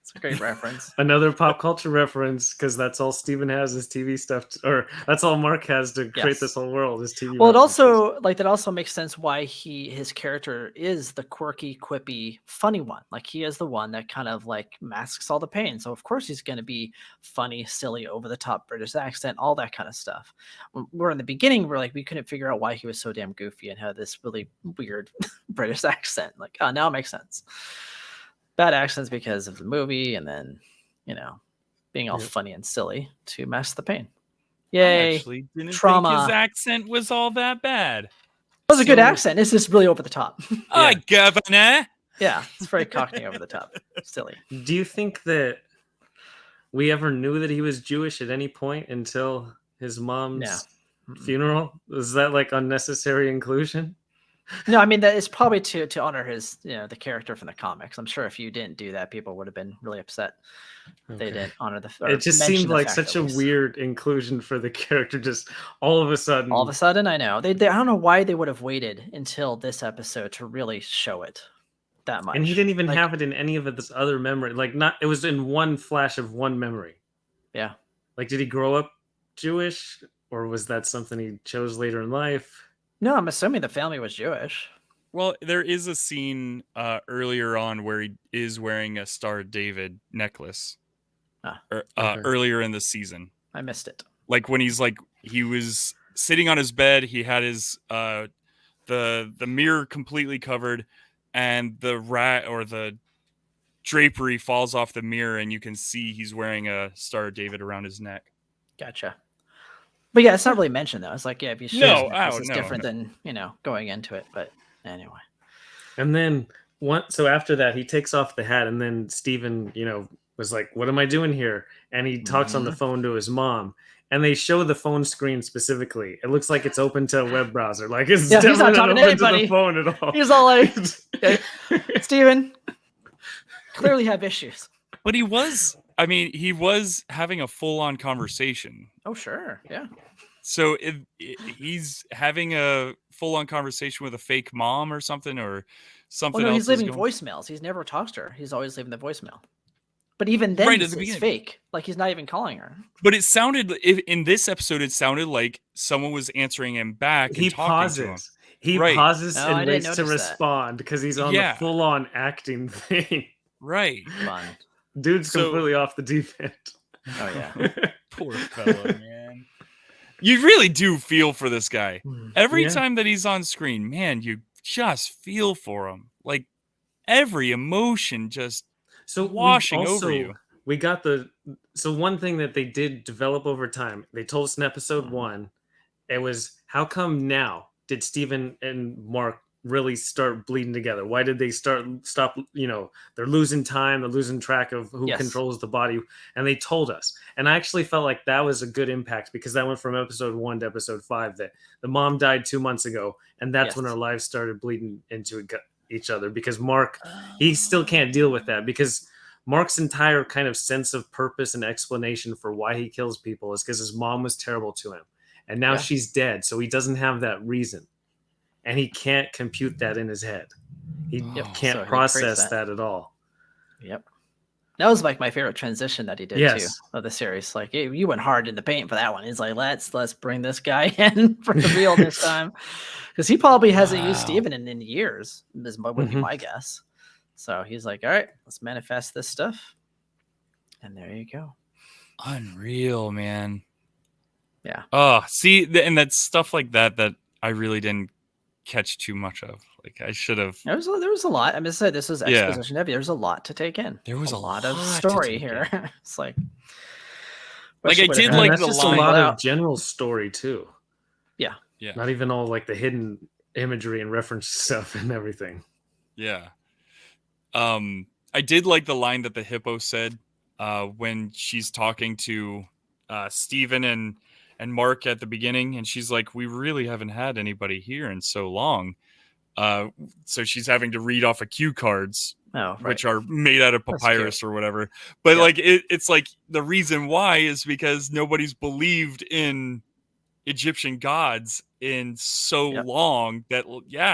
[SPEAKER 7] It's a great reference.
[SPEAKER 6] Another pop culture reference, because that's all Steven has is TV stuff, or that's all Mark has to create
[SPEAKER 7] Yes.
[SPEAKER 6] this whole world is TV.
[SPEAKER 7] Well, it
[SPEAKER 6] references.
[SPEAKER 7] also that also makes sense why his character is the quirky, quippy, funny one. Like he is the one that kind of like masks all the pain. So of course he's going to be funny, silly, over the top British accent, all that kind of stuff. We're in the beginning, we're like we couldn't figure out why he was so damn goofy and had this really weird British accent. Like, oh, now it makes sense. Bad accents because of the movie, and then being all funny and silly to mask the pain.
[SPEAKER 3] I
[SPEAKER 7] Yay!
[SPEAKER 3] actually didn't
[SPEAKER 7] trauma.
[SPEAKER 3] think his accent was all that bad.
[SPEAKER 7] It was a good
[SPEAKER 6] So-
[SPEAKER 7] accent. It's just really over the top.
[SPEAKER 3] Hi, Governor.
[SPEAKER 7] Yeah, it's very cockney over the top. Silly.
[SPEAKER 6] Do you think that we ever knew that he was Jewish at any point until his mom's
[SPEAKER 7] No.
[SPEAKER 6] funeral? Was that like unnecessary inclusion?
[SPEAKER 7] No, I mean that is probably to honor his, the character from the comics. I'm sure if you didn't do that, people would have been really upset. They
[SPEAKER 6] Okay.
[SPEAKER 7] didn't honor the. Or
[SPEAKER 6] It just
[SPEAKER 7] mention
[SPEAKER 6] seemed
[SPEAKER 7] the
[SPEAKER 6] like
[SPEAKER 7] fact,
[SPEAKER 6] such
[SPEAKER 7] at
[SPEAKER 6] a
[SPEAKER 7] least.
[SPEAKER 6] weird inclusion for the character. Just all of a sudden,
[SPEAKER 7] All of a sudden, I know they. I don't know why they would have waited until this episode to really show it that much.
[SPEAKER 6] and he didn't even
[SPEAKER 7] Like,
[SPEAKER 6] have it in any of this other memory. Like not, it was in one flash of one memory.
[SPEAKER 7] Yeah.
[SPEAKER 6] Like, did he grow up Jewish, or was that something he chose later in life?
[SPEAKER 7] No, I'm assuming the family was Jewish.
[SPEAKER 3] Well, there is a scene earlier on where he is wearing a Star of David necklace.
[SPEAKER 6] Okay.
[SPEAKER 3] Earlier in the season,
[SPEAKER 7] I missed it.
[SPEAKER 3] like when he was sitting on his bed, he had his the mirror completely covered, and the drapery falls off the mirror, and you can see he's wearing a Star of David around his neck.
[SPEAKER 7] Gotcha. But yeah, it's not really mentioned though. It's like, yeah, if you show
[SPEAKER 3] No,
[SPEAKER 7] it's
[SPEAKER 3] no,
[SPEAKER 7] different than going into it. But anyway,
[SPEAKER 6] And then so after that, he takes off the hat, and then Steven, was like, "What am I doing here?" And he talks on the phone to his mom, and they show the phone screen specifically. It looks like it's open to a web browser, like it's
[SPEAKER 7] Yeah, he's not
[SPEAKER 6] definitely
[SPEAKER 7] talking to
[SPEAKER 6] open to
[SPEAKER 7] anybody.
[SPEAKER 6] the phone at all.
[SPEAKER 7] he's all like, Steven, clearly have issues.
[SPEAKER 3] But he was having a full-on conversation.
[SPEAKER 7] Oh sure, yeah.
[SPEAKER 3] So he's having a full-on conversation with a fake mom or something, or something
[SPEAKER 7] Oh no,
[SPEAKER 3] else.
[SPEAKER 7] he's
[SPEAKER 3] is
[SPEAKER 7] leaving
[SPEAKER 3] going-
[SPEAKER 7] voicemails. He's never talks to her. He's always leaving the voicemail. But even then,
[SPEAKER 3] Right at
[SPEAKER 7] it's
[SPEAKER 3] the beginning.
[SPEAKER 7] fake. Like he's not even calling her.
[SPEAKER 3] But it sounded in this episode, it sounded like someone was answering him back. And
[SPEAKER 6] He
[SPEAKER 3] talking to him.
[SPEAKER 6] pauses. He
[SPEAKER 3] Right.
[SPEAKER 6] pauses
[SPEAKER 7] No, I
[SPEAKER 6] and
[SPEAKER 7] didn't
[SPEAKER 6] waits to
[SPEAKER 7] notice that.
[SPEAKER 6] respond because he's on
[SPEAKER 3] Yeah.
[SPEAKER 6] the full-on acting thing.
[SPEAKER 3] Right.
[SPEAKER 7] Fun.
[SPEAKER 6] Dude's
[SPEAKER 3] So-
[SPEAKER 6] completely off the deep end.
[SPEAKER 7] Oh yeah.
[SPEAKER 3] Poor fella, man. You really do feel for this guy. Every
[SPEAKER 6] Yeah.
[SPEAKER 3] time that he's on screen, man, you just feel for him. Like every emotion just
[SPEAKER 6] So we
[SPEAKER 3] washing over
[SPEAKER 6] also-
[SPEAKER 3] you.
[SPEAKER 6] We got so one thing that they did develop over time. They told us in episode 1, it was how come now did Steven and Mark really start bleeding together? Why did they stop? They're losing time, they're losing track of who
[SPEAKER 7] Yes.
[SPEAKER 6] controls the body, and they told us. And I actually felt like that was a good impact because that went from episode 1 to episode 5. That the mom died 2 months ago, and that's when
[SPEAKER 7] Yes.
[SPEAKER 6] our lives started bleeding into each other because Mark, he still can't deal with that because Mark's entire kind of sense of purpose and explanation for why he kills people is because his mom was terrible to him. And now
[SPEAKER 7] Yeah.
[SPEAKER 6] she's dead, so he doesn't have that reason. And he can't compute that in his head. He
[SPEAKER 3] Yep,
[SPEAKER 7] so
[SPEAKER 6] can't
[SPEAKER 7] he
[SPEAKER 6] process
[SPEAKER 7] creates
[SPEAKER 6] that at all.
[SPEAKER 7] Yep. That was like my favorite transition that he did
[SPEAKER 6] Yes.
[SPEAKER 7] too of the series. Like you went hard in the paint for that one. He's like, let's bring this guy in for the real this time, because he probably hasn't used
[SPEAKER 3] Wow.
[SPEAKER 7] Steven in years. Would be
[SPEAKER 6] Mhm.
[SPEAKER 7] my guess. So he's like, all right, let's manifest this stuff, and there you go.
[SPEAKER 3] unreal, man.
[SPEAKER 7] Yeah.
[SPEAKER 3] Oh, see, and that's stuff like that I really didn't catch too much of. Like I should have.
[SPEAKER 7] There was a lot. I mean, I said this was
[SPEAKER 3] Yeah.
[SPEAKER 7] exposition heavy. There's a lot to take in.
[SPEAKER 3] There was a
[SPEAKER 7] lot of
[SPEAKER 3] lot to
[SPEAKER 7] story
[SPEAKER 3] take
[SPEAKER 7] here. It's like,
[SPEAKER 3] Like, I
[SPEAKER 7] wish it
[SPEAKER 3] did
[SPEAKER 7] would've
[SPEAKER 3] like
[SPEAKER 7] been
[SPEAKER 6] And that's
[SPEAKER 3] the
[SPEAKER 6] just a
[SPEAKER 3] line-
[SPEAKER 6] lot of
[SPEAKER 7] out.
[SPEAKER 6] general story too.
[SPEAKER 7] Yeah.
[SPEAKER 3] Yeah.
[SPEAKER 6] Not even all like the hidden imagery and reference stuff and everything.
[SPEAKER 3] Yeah. I did like the line that the hippo said when she's talking to Steven and Mark at the beginning, and she's like, "We really haven't had anybody here in so long." So she's having to read off of cue cards
[SPEAKER 7] Oh, right.
[SPEAKER 3] which are made out of
[SPEAKER 7] That's
[SPEAKER 3] papyrus or whatever. But
[SPEAKER 7] Yeah.
[SPEAKER 3] like it's like the reason why is because nobody's believed in Egyptian gods in so
[SPEAKER 7] Yep.
[SPEAKER 3] long that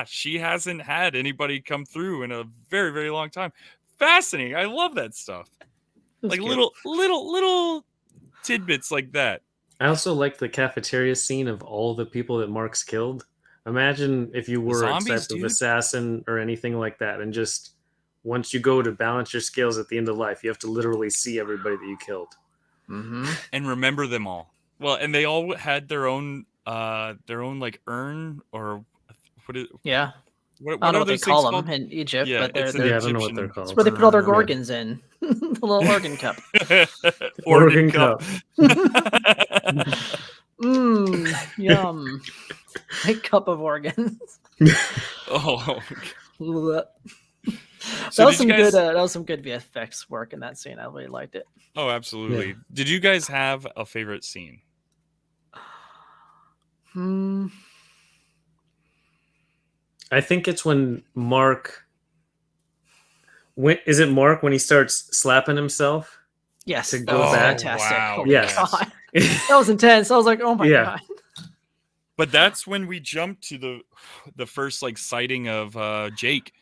[SPEAKER 3] she hasn't had anybody come through in a very, very long time. Fascinating. I love that stuff.
[SPEAKER 7] It was
[SPEAKER 3] Like
[SPEAKER 7] cute.
[SPEAKER 3] little tidbits like that.
[SPEAKER 6] I also like the cafeteria scene of all the people that Mark's killed. Imagine if you were a
[SPEAKER 3] zombies,
[SPEAKER 6] type of
[SPEAKER 3] dude.
[SPEAKER 6] assassin or anything like that, and just once you go to balance your scales at the end of life, you have to literally see everybody that you killed.
[SPEAKER 7] Mhm.
[SPEAKER 3] And remember them all. Well, and they all had their own like urn or what is
[SPEAKER 7] Yeah.
[SPEAKER 3] what
[SPEAKER 7] I don't know
[SPEAKER 3] are
[SPEAKER 7] what they
[SPEAKER 3] those
[SPEAKER 7] call
[SPEAKER 3] things
[SPEAKER 7] them
[SPEAKER 3] called?
[SPEAKER 7] in Egypt,
[SPEAKER 3] Yeah,
[SPEAKER 7] but they're,
[SPEAKER 3] it's an
[SPEAKER 6] Yeah, I
[SPEAKER 7] they're
[SPEAKER 6] don't know what
[SPEAKER 3] Egyptian
[SPEAKER 6] they're called.
[SPEAKER 7] that's where they put all their
[SPEAKER 3] urn.
[SPEAKER 7] organs in. The little organ cup.
[SPEAKER 6] Organ cup.
[SPEAKER 7] Yum. A cup of organs.
[SPEAKER 3] Oh,
[SPEAKER 7] That
[SPEAKER 3] So
[SPEAKER 7] was
[SPEAKER 3] did you
[SPEAKER 7] some
[SPEAKER 3] guys-
[SPEAKER 7] good. That was some good VFX work in that scene. I really liked it.
[SPEAKER 3] oh, absolutely. Did you guys have a favorite scene?
[SPEAKER 6] I think it's when Mark. Is it Mark when he starts slapping himself?
[SPEAKER 7] Yes,
[SPEAKER 6] To
[SPEAKER 7] that
[SPEAKER 6] go
[SPEAKER 7] was
[SPEAKER 6] back?
[SPEAKER 7] fantastic.
[SPEAKER 3] Wow,
[SPEAKER 7] Oh my
[SPEAKER 6] yes.
[SPEAKER 7] God. That was intense. I was like, oh my
[SPEAKER 6] Yeah.
[SPEAKER 7] God.
[SPEAKER 3] But that's when we jump to the first like sighting of Jake.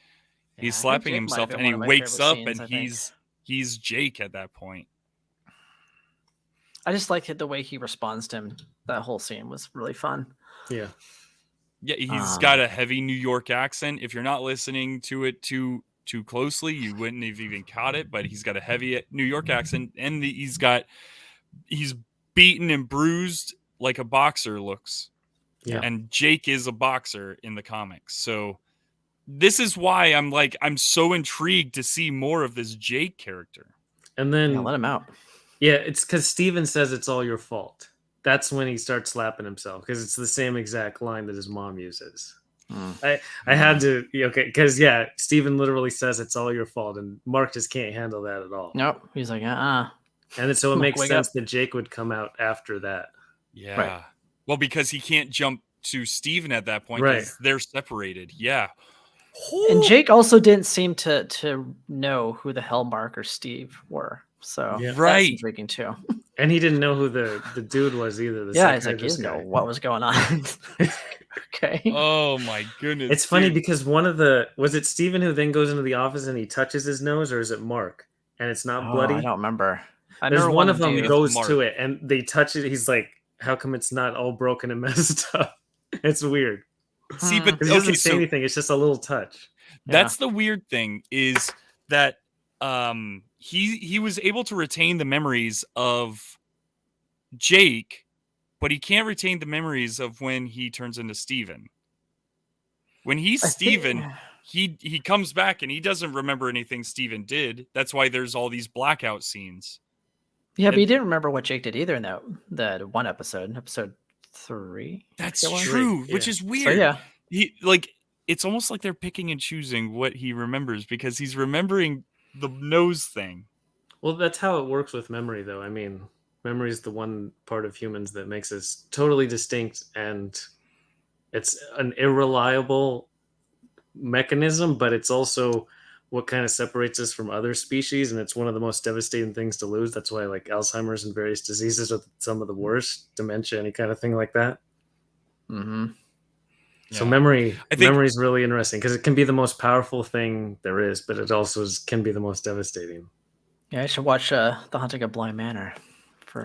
[SPEAKER 7] Yeah, I
[SPEAKER 3] He's
[SPEAKER 7] think
[SPEAKER 3] slapping
[SPEAKER 7] Jake might have
[SPEAKER 3] himself
[SPEAKER 7] been
[SPEAKER 3] and
[SPEAKER 7] one
[SPEAKER 3] he
[SPEAKER 7] of my
[SPEAKER 3] wakes
[SPEAKER 7] favorite
[SPEAKER 3] up
[SPEAKER 7] scenes,
[SPEAKER 3] and
[SPEAKER 7] I think.
[SPEAKER 3] he's Jake at that point.
[SPEAKER 7] I just liked it the way he responds to him. That whole scene was really fun.
[SPEAKER 6] Yeah.
[SPEAKER 3] Yeah, he's got a heavy New York accent. If you're not listening to it too closely, you wouldn't have even caught it. But he's got a heavy New York accent, and he's beaten and bruised like a boxer looks.
[SPEAKER 6] Yeah.
[SPEAKER 3] And Jake is a boxer in the comics, so this is why I'm so intrigued to see more of this Jake character.
[SPEAKER 6] And then
[SPEAKER 7] Yeah, let him out.
[SPEAKER 6] yeah, it's because Steven says it's all your fault. That's when he starts slapping himself because it's the same exact line that his mom uses. I had to because Steven literally says it's all your fault, and Mark just can't handle that at all.
[SPEAKER 7] Nope. He's like,
[SPEAKER 6] And so it makes
[SPEAKER 7] Wake
[SPEAKER 6] sense
[SPEAKER 7] up.
[SPEAKER 6] that Jake would come out after that.
[SPEAKER 3] Yeah.
[SPEAKER 7] Right.
[SPEAKER 3] Well, because he can't jump to Steven at that point
[SPEAKER 6] Right.
[SPEAKER 3] because they're separated. Yeah.
[SPEAKER 7] And Jake also didn't seem to know who the hell Mark or Steve were. So
[SPEAKER 6] Yeah.
[SPEAKER 7] that's
[SPEAKER 3] Right.
[SPEAKER 7] intriguing too.
[SPEAKER 6] And he didn't know who the dude was either. The
[SPEAKER 7] Yeah, he's like,
[SPEAKER 6] psychiatrist
[SPEAKER 7] you know
[SPEAKER 6] guy.
[SPEAKER 7] what was going on. Okay.
[SPEAKER 3] Oh my goodness.
[SPEAKER 6] It's funny
[SPEAKER 3] dude.
[SPEAKER 6] because was it Steven who then goes into the office and he touches his nose, or is it Mark? And it's not bloody.
[SPEAKER 7] I don't remember. I
[SPEAKER 6] There's
[SPEAKER 7] remember
[SPEAKER 6] one of them
[SPEAKER 7] dude-
[SPEAKER 6] goes
[SPEAKER 3] Mark.
[SPEAKER 6] to it and they touch it. He's like, "How come it's not all broken and messed up?" It's weird
[SPEAKER 3] See, but
[SPEAKER 6] because he doesn't
[SPEAKER 3] okay,
[SPEAKER 6] say
[SPEAKER 3] so
[SPEAKER 6] anything. It's just a little touch.
[SPEAKER 3] that's the weird thing is that he was able to retain the memories of Jake, but he can't retain the memories of when he turns into Steven. When he's
[SPEAKER 7] I think-
[SPEAKER 3] Steven, he comes back and he doesn't remember anything Steven did. That's why there's all these blackout scenes.
[SPEAKER 7] Yeah, but he didn't remember what Jake did either in that one episode 3.
[SPEAKER 3] That's
[SPEAKER 7] That one?
[SPEAKER 3] true, which
[SPEAKER 6] Yeah.
[SPEAKER 3] is
[SPEAKER 7] So
[SPEAKER 3] weird.
[SPEAKER 7] yeah,
[SPEAKER 3] He it's almost like they're picking and choosing what he remembers because he's remembering the nose thing.
[SPEAKER 6] Well, that's how it works with memory, though. I mean, memory is the one part of humans that makes us totally distinct, and it's an irreliable mechanism, but it's also what kind of separates us from other species, and it's one of the most devastating things to lose. That's why, like, Alzheimer's and various diseases are some of the worst, dementia, any kind of thing like that.
[SPEAKER 7] mm-hmm.
[SPEAKER 6] So
[SPEAKER 3] Yeah.
[SPEAKER 6] memory
[SPEAKER 3] I think-
[SPEAKER 6] is really interesting because it can be the most powerful thing there is, but it also can be the most devastating.
[SPEAKER 7] Yeah, I should watch The Haunting of Bly Manor.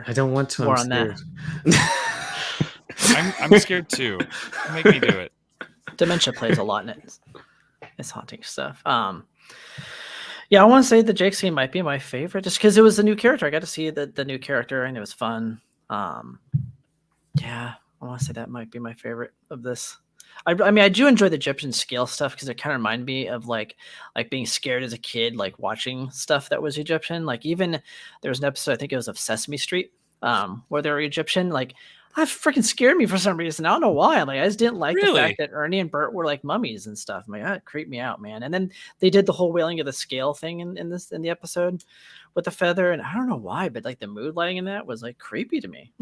[SPEAKER 6] I don't want to.
[SPEAKER 7] More
[SPEAKER 6] I'm
[SPEAKER 7] on that.
[SPEAKER 6] scared.
[SPEAKER 3] I'm scared too. Make me do it.
[SPEAKER 7] Dementia plays a lot in it. It's haunting stuff. Yeah, I want to say the Jake scene might be my favorite just because it was a new character. I got to see the new character and it was fun. Yeah, I want to say that might be my favorite of this. I mean, I do enjoy the Egyptian scale stuff because it kind of reminded me of like being scared as a kid, like watching stuff that was Egyptian. Like even there was an episode, I think it was of Sesame Street, where they were Egyptian. Like that freaking scared me for some reason. I don't know why. Like I just didn't like the
[SPEAKER 3] Really?
[SPEAKER 7] fact that Ernie and Bert were like mummies and stuff. I'm like, that creeped me out, man. And then they did the whole wailing of the scale thing in the episode with the feather, and I don't know why, but like the mood lighting in that was like creepy to me.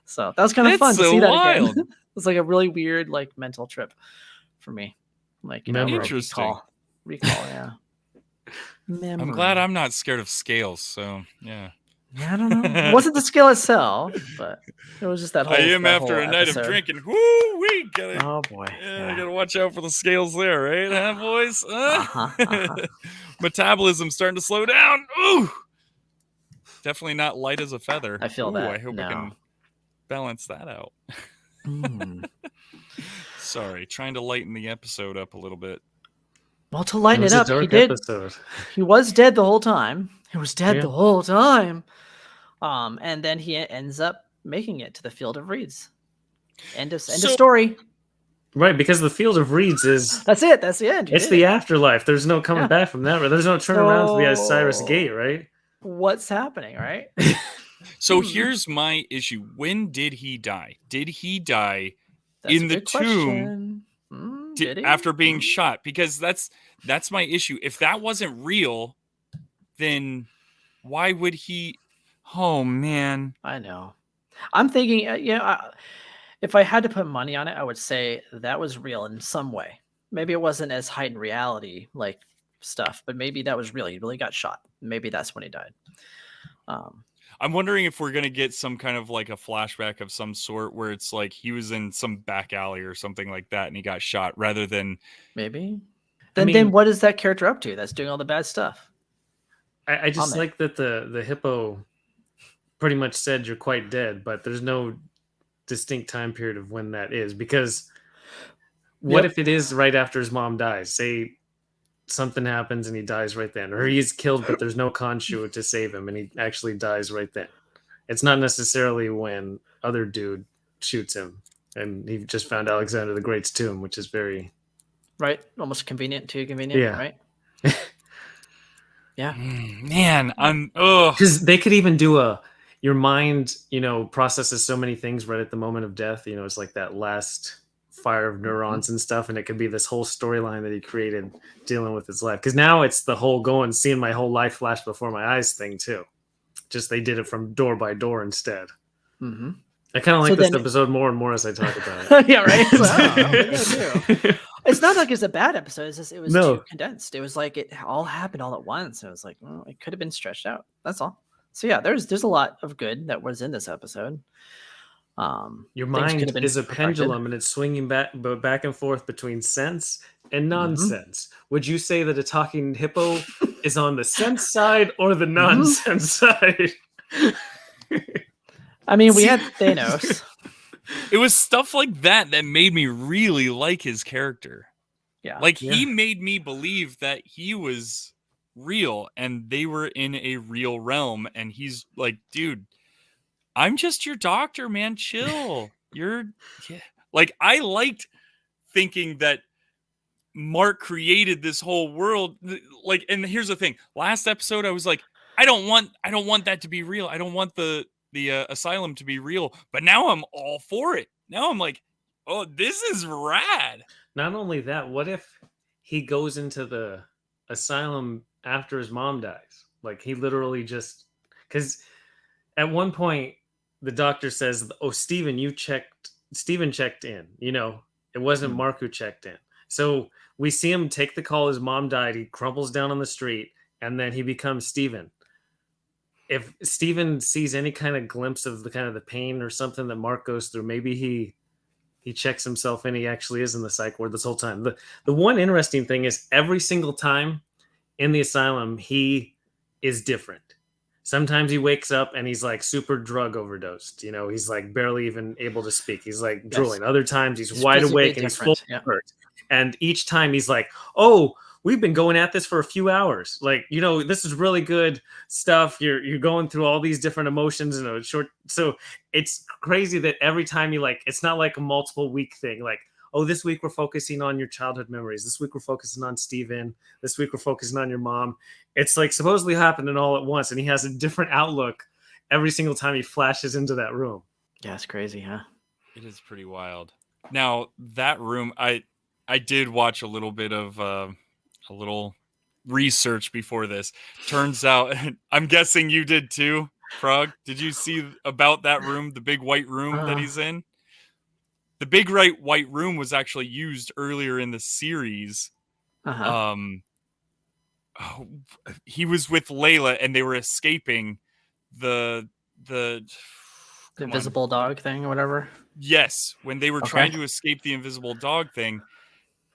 [SPEAKER 7] So that was kind of
[SPEAKER 3] That's
[SPEAKER 7] fun to
[SPEAKER 3] so
[SPEAKER 7] see that
[SPEAKER 3] wild.
[SPEAKER 7] again. It's like a really weird like mental trip for me. Like, you know,
[SPEAKER 6] Memory.
[SPEAKER 3] Interesting.
[SPEAKER 7] recall, yeah.
[SPEAKER 3] I'm glad I'm not scared of scales. So yeah.
[SPEAKER 7] Yeah, I don't know. It wasn't the scale itself, but it was just that whole.
[SPEAKER 3] I am
[SPEAKER 7] that
[SPEAKER 3] after
[SPEAKER 7] whole
[SPEAKER 3] a night
[SPEAKER 7] episode.
[SPEAKER 3] of drinking. Woo, we gotta.
[SPEAKER 7] Oh boy.
[SPEAKER 3] Yeah, gotta watch out for the scales there, right, huh, boys?
[SPEAKER 7] Uh-huh.
[SPEAKER 3] Metabolism's starting to slow down. Ooh, definitely not light as a feather.
[SPEAKER 7] I feel
[SPEAKER 3] Ooh,
[SPEAKER 7] that.
[SPEAKER 3] I hope I can balance that out. Sorry, trying to lighten the episode up a little bit.
[SPEAKER 7] Well, to lighten
[SPEAKER 6] was
[SPEAKER 7] it
[SPEAKER 6] a
[SPEAKER 7] up, he
[SPEAKER 6] dark
[SPEAKER 7] did.
[SPEAKER 6] episode.
[SPEAKER 7] He was dead the whole time. He was dead
[SPEAKER 6] Yeah.
[SPEAKER 7] the whole time. And then he ends up making it to the Field of Reeds. End of story.
[SPEAKER 6] Right, because the Field of Reeds is
[SPEAKER 7] That's it. That's the end. You
[SPEAKER 6] it's
[SPEAKER 7] did
[SPEAKER 6] the
[SPEAKER 7] it.
[SPEAKER 6] afterlife. There's no coming back from that. There's no turnaround to the Osiris
[SPEAKER 7] So-
[SPEAKER 6] Gate, right?
[SPEAKER 7] What's happening, right?
[SPEAKER 3] So here's my issue. When did he die? Did he die
[SPEAKER 7] That's
[SPEAKER 3] in
[SPEAKER 7] a
[SPEAKER 3] the
[SPEAKER 7] good
[SPEAKER 3] tomb
[SPEAKER 7] question. Did he?
[SPEAKER 3] after being shot? Because that's my issue. If that wasn't real, then why would he? Oh man,
[SPEAKER 7] I know. I'm thinking, if I had to put money on it, I would say that was real in some way. Maybe it wasn't as heightened reality like stuff, but maybe that was real. He really got shot. Maybe that's when he died.
[SPEAKER 3] I'm wondering if we're gonna get some kind of like a flashback of some sort where it's like he was in some back alley or something like that and he got shot, rather than
[SPEAKER 7] Maybe.
[SPEAKER 6] I
[SPEAKER 7] Then
[SPEAKER 6] mean-
[SPEAKER 7] what is that character up to? That's doing all the bad stuff.
[SPEAKER 6] I just
[SPEAKER 7] Comment.
[SPEAKER 6] like that the hippo pretty much said you're quite dead, but there's no distinct time period of when that is. Because what
[SPEAKER 7] Yep.
[SPEAKER 6] if it is right after his mom dies? Say something happens and he dies right then, or he's killed, but there's no Khonshu to save him, and he actually dies right then. It's not necessarily when other dude shoots him, and he just found Alexander the Great's tomb, which is very
[SPEAKER 7] Right? Almost convenient, too convenient,
[SPEAKER 6] Yeah.
[SPEAKER 7] right? Yeah.
[SPEAKER 3] man, I'm
[SPEAKER 6] because they could even do your mind, processes so many things right at the moment of death. It's like that last fire of neurons and stuff, and it could be this whole storyline that he created dealing with his life. Because now it's the whole seeing my whole life flash before my eyes thing too. Just they did it from door by door instead.
[SPEAKER 7] Mm-hmm.
[SPEAKER 6] I kind of like
[SPEAKER 7] So
[SPEAKER 6] this
[SPEAKER 7] then-
[SPEAKER 6] episode more and more as I talk about it.
[SPEAKER 7] Yeah, right? It's like, oh, yeah, too. It's not like it's a bad episode. It's just it was
[SPEAKER 6] No.
[SPEAKER 7] too condensed. It was like it all happened all at once. It was like, well, it could have been stretched out. That's all. So yeah, there's a lot of good that was in this episode.
[SPEAKER 6] Your
[SPEAKER 7] Things could
[SPEAKER 6] mind
[SPEAKER 7] have been
[SPEAKER 6] is a
[SPEAKER 7] perfected.
[SPEAKER 6] pendulum, and it's swinging back and forth between sense and
[SPEAKER 7] Mm-hmm.
[SPEAKER 6] nonsense. Would you say that a talking hippo is on the sense side or
[SPEAKER 7] Mm-hmm.
[SPEAKER 6] the nonsense side?
[SPEAKER 7] I mean, we had Thanos.
[SPEAKER 3] it was stuff like that made me really like his character.
[SPEAKER 7] Yeah.
[SPEAKER 3] Like he made me believe that he was real and they were in a real realm, and he's like, dude, I'm just your doctor, man. Chill. Like I liked thinking that Mark created this whole world. Like, and here's the thing. Last episode, I was like, I don't want that to be real. I don't want the asylum to be real. But now I'm all for it. Now I'm like, oh, this is rad.
[SPEAKER 6] Not only that, what if he goes into the asylum after his mom dies? Like he literally just because at one point the doctor says, "Oh, Steven checked in." It wasn't Mark who checked in. So we see him take the call. His mom died. He crumples down on the street, and then he becomes Steven. If Steven sees any kind of glimpse of the pain or something that Mark goes through, maybe he checks himself in. He actually is in the psych ward this whole time. The one interesting thing is every single time in the asylum, he is different. Sometimes he wakes up and he's like super drug overdosed. He's like barely even able to speak. He's like drooling. Other times he's wide
[SPEAKER 7] physically
[SPEAKER 6] awake and he's full
[SPEAKER 7] different,
[SPEAKER 6] of hurt. And each time he's like, oh, we've been going at this for a few hours. Like, this is really good stuff. You're going through all these different emotions in a short. So it's crazy that every time it's not like a multiple week thing. Like, oh, this week we're focusing on your childhood memories. This week we're focusing on Steven. This week we're focusing on your mom. It's like supposedly happening all at once. And he has a different outlook every single time he flashes into that room.
[SPEAKER 7] Yeah, it's crazy, huh?
[SPEAKER 3] It is pretty wild. Now that room, I did watch a little bit of a little research before this. Turns out, I'm guessing you did too, Frog. Did you see about that room, the big white room that he's in? The big white room was actually used earlier in the series.
[SPEAKER 7] Uh-huh.
[SPEAKER 3] oh, he was with Layla and they were escaping the
[SPEAKER 7] The
[SPEAKER 3] come on.
[SPEAKER 7] invisible dog thing or whatever.
[SPEAKER 3] Yes, when they were
[SPEAKER 7] Okay.
[SPEAKER 3] trying to escape the invisible dog thing,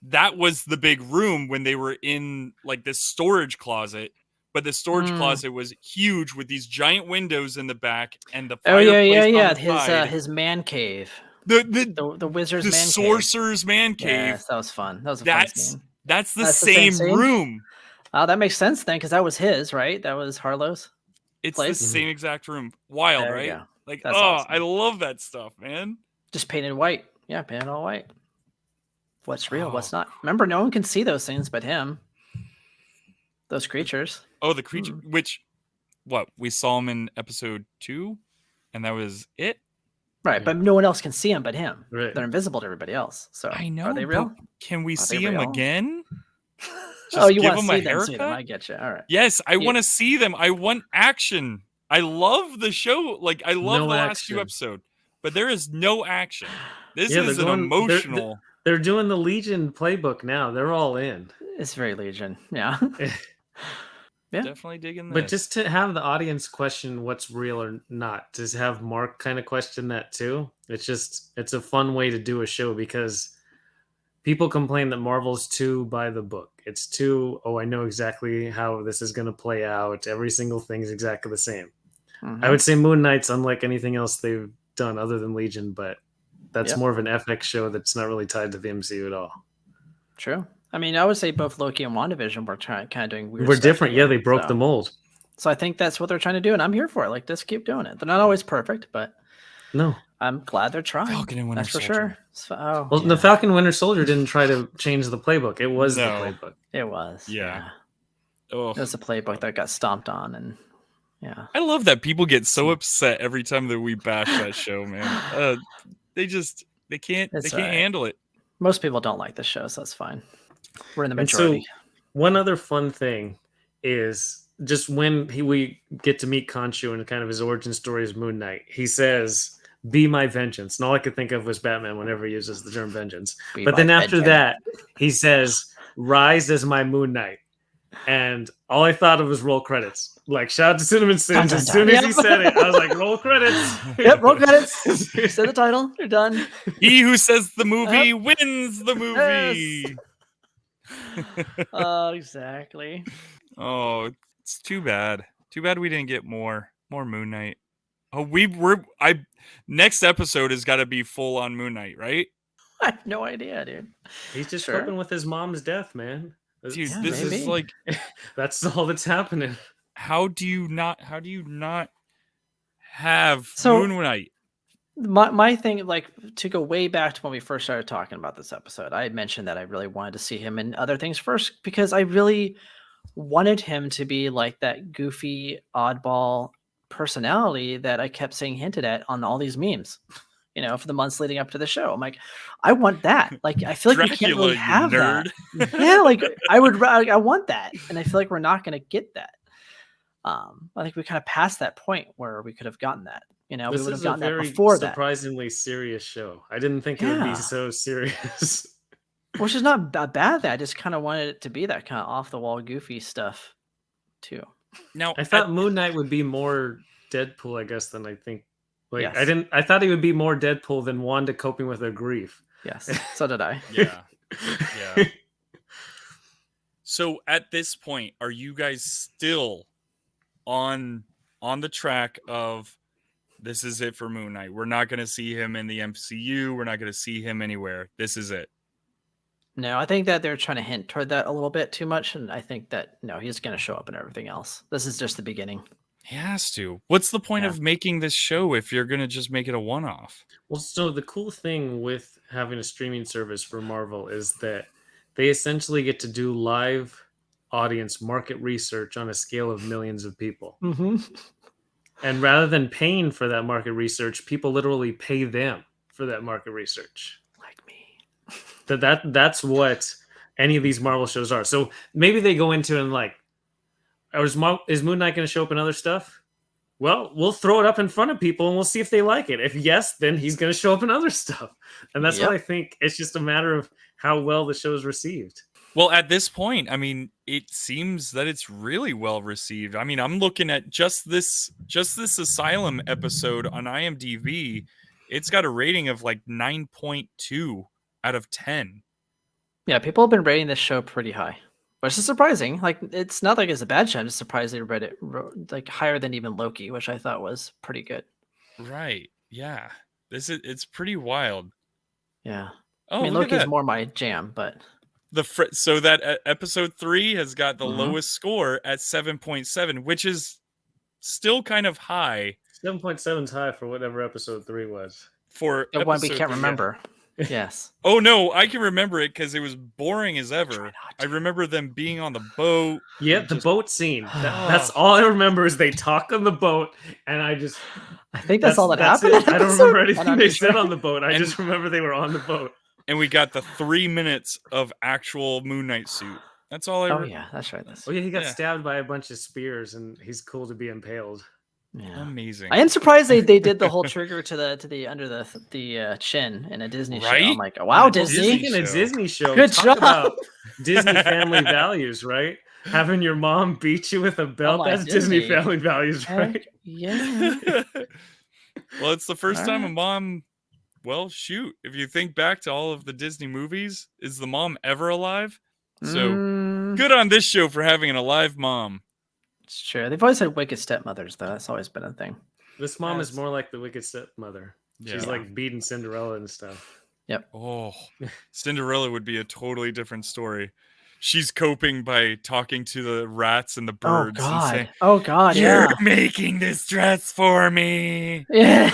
[SPEAKER 3] that was the big room when they were in like this storage closet. But the storage closet was huge with these giant windows in the back and the
[SPEAKER 7] Oh yeah,
[SPEAKER 3] fireplace
[SPEAKER 7] yeah,
[SPEAKER 3] on
[SPEAKER 7] yeah.
[SPEAKER 3] the side.
[SPEAKER 7] His man cave.
[SPEAKER 3] The
[SPEAKER 7] Wizard's
[SPEAKER 3] the
[SPEAKER 7] man cave.
[SPEAKER 3] sorcerer's man cave.
[SPEAKER 7] Yes, that was fun. That was a fun
[SPEAKER 3] That's
[SPEAKER 7] scene.
[SPEAKER 3] that's the
[SPEAKER 7] That's the same
[SPEAKER 3] same
[SPEAKER 7] scene?
[SPEAKER 3] room.
[SPEAKER 7] Oh, that makes sense then, because that was his, right? That was Harlow's.
[SPEAKER 3] It's
[SPEAKER 7] Place?
[SPEAKER 3] the same exact room. Wild,
[SPEAKER 7] There you
[SPEAKER 3] right?
[SPEAKER 7] go.
[SPEAKER 3] Like,
[SPEAKER 7] That's
[SPEAKER 3] oh,
[SPEAKER 7] awesome.
[SPEAKER 3] I love that stuff, man.
[SPEAKER 7] Just painted white. Yeah, painted all white. What's real? What's
[SPEAKER 3] Oh,
[SPEAKER 7] not? Remember, no one can see those things but him. Those creatures.
[SPEAKER 3] Oh, the creature, which, what, we saw him in episode 2, and that was it?
[SPEAKER 7] Right, but no one else can see them but him.
[SPEAKER 6] Right.
[SPEAKER 7] They're invisible to everybody else. So
[SPEAKER 3] I know.
[SPEAKER 7] are they
[SPEAKER 3] but
[SPEAKER 7] real?
[SPEAKER 3] Can we
[SPEAKER 7] Are they
[SPEAKER 3] see him
[SPEAKER 7] real?
[SPEAKER 3] again?
[SPEAKER 7] Oh,
[SPEAKER 3] Just
[SPEAKER 7] you
[SPEAKER 3] give
[SPEAKER 7] want to
[SPEAKER 3] him
[SPEAKER 7] see
[SPEAKER 3] a
[SPEAKER 7] them? See them.
[SPEAKER 3] haircut?
[SPEAKER 7] I get you. All right.
[SPEAKER 3] Yes, I
[SPEAKER 7] Yeah.
[SPEAKER 3] want to see them. I want action. I love the show. Like, I love
[SPEAKER 6] No
[SPEAKER 3] the last two
[SPEAKER 6] action.
[SPEAKER 3] episodes, but there is no action. This
[SPEAKER 6] Yeah,
[SPEAKER 3] is
[SPEAKER 6] they're
[SPEAKER 3] an
[SPEAKER 6] going- they're-
[SPEAKER 3] emotional.
[SPEAKER 6] They're doing the Legion playbook now. They're all in.
[SPEAKER 7] It's very Legion. Yeah. Yeah.
[SPEAKER 3] Definitely digging this.
[SPEAKER 6] But just to have the audience question what's real or not, to have Mark kind of question that too. It's a fun way to do a show because people complain that Marvel's too by the book. It's too, oh, I know exactly how this is going to play out. Every single thing is exactly the same.
[SPEAKER 7] Mhm.
[SPEAKER 6] I would say Moon Knight's unlike anything else they've done other than Legion, but that's
[SPEAKER 7] Yep.
[SPEAKER 6] more of an FX show that's not really tied to the MCU at all.
[SPEAKER 7] True. I mean, I would say both Loki and WandaVision were kind of doing weird.
[SPEAKER 6] We're
[SPEAKER 7] stuff
[SPEAKER 6] different. Yeah,
[SPEAKER 7] together,
[SPEAKER 6] they broke
[SPEAKER 7] so-
[SPEAKER 6] the mold.
[SPEAKER 7] So I think that's what they're trying to do, and I'm here for it. Like, just keep doing it. They're not always perfect, but
[SPEAKER 6] No.
[SPEAKER 7] I'm glad they're trying.
[SPEAKER 3] Falcon and Winter
[SPEAKER 7] That's for
[SPEAKER 3] Soldier.
[SPEAKER 7] sure. Oh,
[SPEAKER 6] Well,
[SPEAKER 7] yeah,
[SPEAKER 6] the Falcon Winter Soldier didn't try to change the playbook. It was
[SPEAKER 3] No.
[SPEAKER 6] the playbook.
[SPEAKER 7] it was.
[SPEAKER 3] Yeah.
[SPEAKER 7] It
[SPEAKER 3] Oh,
[SPEAKER 7] was a playbook that got stomped on, and yeah.
[SPEAKER 3] I love that people get so upset every time that we bash that show, man. They can't
[SPEAKER 7] It's
[SPEAKER 3] they can't
[SPEAKER 7] alright.
[SPEAKER 3] handle it.
[SPEAKER 7] Most people don't like this show, so that's fine. We're in the
[SPEAKER 6] And so,
[SPEAKER 7] majority.
[SPEAKER 6] one other fun thing is just when we get to meet Khonshu and kind of his origin story as Moon Knight, he says, "Be my vengeance." And all I could think of was Batman whenever he uses the term vengeance.
[SPEAKER 7] Be
[SPEAKER 6] But
[SPEAKER 7] my
[SPEAKER 6] then after
[SPEAKER 7] vengeance.
[SPEAKER 6] that, he says, "Rise as my Moon Knight." And all I thought of was roll credits. Like, shout out to Cinnamon Sims.
[SPEAKER 7] Dun,
[SPEAKER 6] As
[SPEAKER 7] dun,
[SPEAKER 6] soon
[SPEAKER 7] dun.
[SPEAKER 6] as he said it, I was like, roll credits.
[SPEAKER 7] Yep, roll credits. Say the title. You're done.
[SPEAKER 3] He who says the movie wins the movie.
[SPEAKER 7] Exactly.
[SPEAKER 3] Oh, it's too bad. Too bad we didn't get more Moon Knight. Oh, next episode has got to be full on Moon Knight, right?
[SPEAKER 7] I have no idea, dude.
[SPEAKER 6] He's just
[SPEAKER 7] Sure.
[SPEAKER 6] coping with his mom's death, man.
[SPEAKER 3] Dude,
[SPEAKER 7] Yeah,
[SPEAKER 3] this is
[SPEAKER 7] maybe.
[SPEAKER 3] like,
[SPEAKER 6] That's all that's happening.
[SPEAKER 3] how do you not have
[SPEAKER 7] So-
[SPEAKER 3] Moon Knight?
[SPEAKER 7] My thing, like, to go way back to when we first started talking about this episode, I had mentioned that I really wanted to see him in other things first because I really wanted him to be like that goofy, oddball personality that I kept seeing hinted at on all these memes, for the months leading up to the show. I'm like, I want that. Like, I feel like we can't really
[SPEAKER 3] you
[SPEAKER 7] have that.
[SPEAKER 3] nerd.
[SPEAKER 7] Yeah, like I want that, and I feel like we're not going to get that. I think we kind of passed that point where we could have gotten that. We
[SPEAKER 6] This
[SPEAKER 7] would have
[SPEAKER 6] is a
[SPEAKER 7] gotten that
[SPEAKER 6] very
[SPEAKER 7] before that.
[SPEAKER 6] surprisingly serious show. I didn't think it would
[SPEAKER 7] Yeah.
[SPEAKER 6] be so serious.
[SPEAKER 7] Which is not a bad thing. I just kind of wanted it to be that kind of off the wall, goofy stuff, too.
[SPEAKER 3] Now,
[SPEAKER 6] I thought Moon Knight would be more Deadpool, I guess, than I think. Like,
[SPEAKER 7] Yes.
[SPEAKER 6] I thought he would be more Deadpool than Wanda coping with her grief.
[SPEAKER 7] Yes, so did I.
[SPEAKER 3] yeah. Yeah. So at this point, are you guys still on the track of this is it for Moon Knight? We're not going to see him in the MCU. We're not going to see him anywhere. This is it.
[SPEAKER 7] No, I think that they're trying to hint toward that a little bit too much, and I think that no, he's going to show up in everything else. This is just the beginning.
[SPEAKER 3] He has to. What's the point
[SPEAKER 7] Yeah.
[SPEAKER 3] of making this show if you're going to just make it a one-off?
[SPEAKER 6] Well, so the cool thing with having a streaming service for Marvel is that they essentially get to do live audience market research on a scale of millions of people.
[SPEAKER 7] Mm-hmm.
[SPEAKER 6] And rather than paying for that market research, people literally pay them for that market research.
[SPEAKER 7] Like me.
[SPEAKER 6] That's what any of these Marvel shows are. So maybe they go into and like, is Moon Knight going to show up in other stuff? Well, we'll throw it up in front of people and we'll see if they like it. If yes, then he's going to show up in other stuff. And that's
[SPEAKER 7] Yep.
[SPEAKER 6] what I think. It's just a matter of how well the show is received.
[SPEAKER 3] Well, at this point, I mean, it seems that it's really well received. I mean, I'm looking at just this Asylum episode on IMDb. It's got a rating of like 9.2 out of 10.
[SPEAKER 7] Yeah, people have been rating this show pretty high, which is surprising. Like, it's not like it's a bad show. I'm just surprised they read it like higher than even Loki, which I thought was pretty good.
[SPEAKER 3] Right. Yeah. It's pretty wild.
[SPEAKER 7] Yeah.
[SPEAKER 3] Oh,
[SPEAKER 7] I mean,
[SPEAKER 3] look at
[SPEAKER 7] Loki's
[SPEAKER 3] that.
[SPEAKER 7] more my jam, but
[SPEAKER 3] So that episode 3 has got the
[SPEAKER 7] Mhm.
[SPEAKER 3] lowest score at 7.7, which is still kind of high
[SPEAKER 6] 7.7 is high for whatever episode 3 was.
[SPEAKER 3] for
[SPEAKER 7] the one we
[SPEAKER 3] episode
[SPEAKER 7] can't
[SPEAKER 3] 3, yeah.
[SPEAKER 7] remember. Yes.
[SPEAKER 3] Oh no, I can remember it because it was boring as
[SPEAKER 7] Try
[SPEAKER 3] ever.
[SPEAKER 7] not
[SPEAKER 3] I
[SPEAKER 7] to.
[SPEAKER 3] remember them being on the boat.
[SPEAKER 6] Yep, the
[SPEAKER 3] Just-
[SPEAKER 6] boat scene. That's all I remember is they talk on the boat, and I just
[SPEAKER 7] I think that's all that happened.
[SPEAKER 6] it.
[SPEAKER 7] in
[SPEAKER 6] I don't
[SPEAKER 7] episode-
[SPEAKER 6] remember
[SPEAKER 7] I'm
[SPEAKER 6] anything
[SPEAKER 7] not
[SPEAKER 6] they
[SPEAKER 7] sure.
[SPEAKER 6] said on the boat. I
[SPEAKER 3] And-
[SPEAKER 6] just remember they were on the boat.
[SPEAKER 3] And we got the 3 minutes of actual Moon Knight suit. That's all I
[SPEAKER 7] Oh yeah, that's right. That's
[SPEAKER 6] Oh yeah, he got
[SPEAKER 3] Yeah.
[SPEAKER 6] stabbed by a bunch of spears, and he's cool to be impaled.
[SPEAKER 7] yeah.
[SPEAKER 3] Amazing.
[SPEAKER 7] I am surprised they did the whole trigger to the under the chin in a Disney show.
[SPEAKER 3] Right?
[SPEAKER 7] I'm like, wow,
[SPEAKER 3] On a
[SPEAKER 7] Disney.
[SPEAKER 3] Disney
[SPEAKER 6] Speaking of
[SPEAKER 3] show.
[SPEAKER 6] Disney show,
[SPEAKER 7] Good
[SPEAKER 6] talk
[SPEAKER 7] job.
[SPEAKER 6] about Disney family values, right? Having your mom beat you with a belt,
[SPEAKER 7] my
[SPEAKER 6] that's Disney
[SPEAKER 7] Disney.
[SPEAKER 6] family values,
[SPEAKER 7] Heck
[SPEAKER 6] right?
[SPEAKER 7] yeah.
[SPEAKER 3] Well, it's the first time a
[SPEAKER 7] Alright.
[SPEAKER 3] mom. Well, shoot. If you think back to all of the Disney movies, is the mom ever alive? So
[SPEAKER 7] Mm,
[SPEAKER 3] good on this show for having an alive mom.
[SPEAKER 7] it's true. They've always had wicked stepmothers, though. That's always been a thing.
[SPEAKER 6] This mom is
[SPEAKER 3] That's-
[SPEAKER 6] more like the wicked stepmother. She's
[SPEAKER 3] Yeah.
[SPEAKER 6] like beating Cinderella and stuff.
[SPEAKER 3] Oh, Cinderella would be a totally different story. She's coping by talking to the rats and the
[SPEAKER 7] Oh
[SPEAKER 3] birds and
[SPEAKER 7] god.
[SPEAKER 3] saying,
[SPEAKER 7] Oh god.
[SPEAKER 3] "You're
[SPEAKER 7] Yeah.
[SPEAKER 3] making this dress for me."
[SPEAKER 7] Yeah.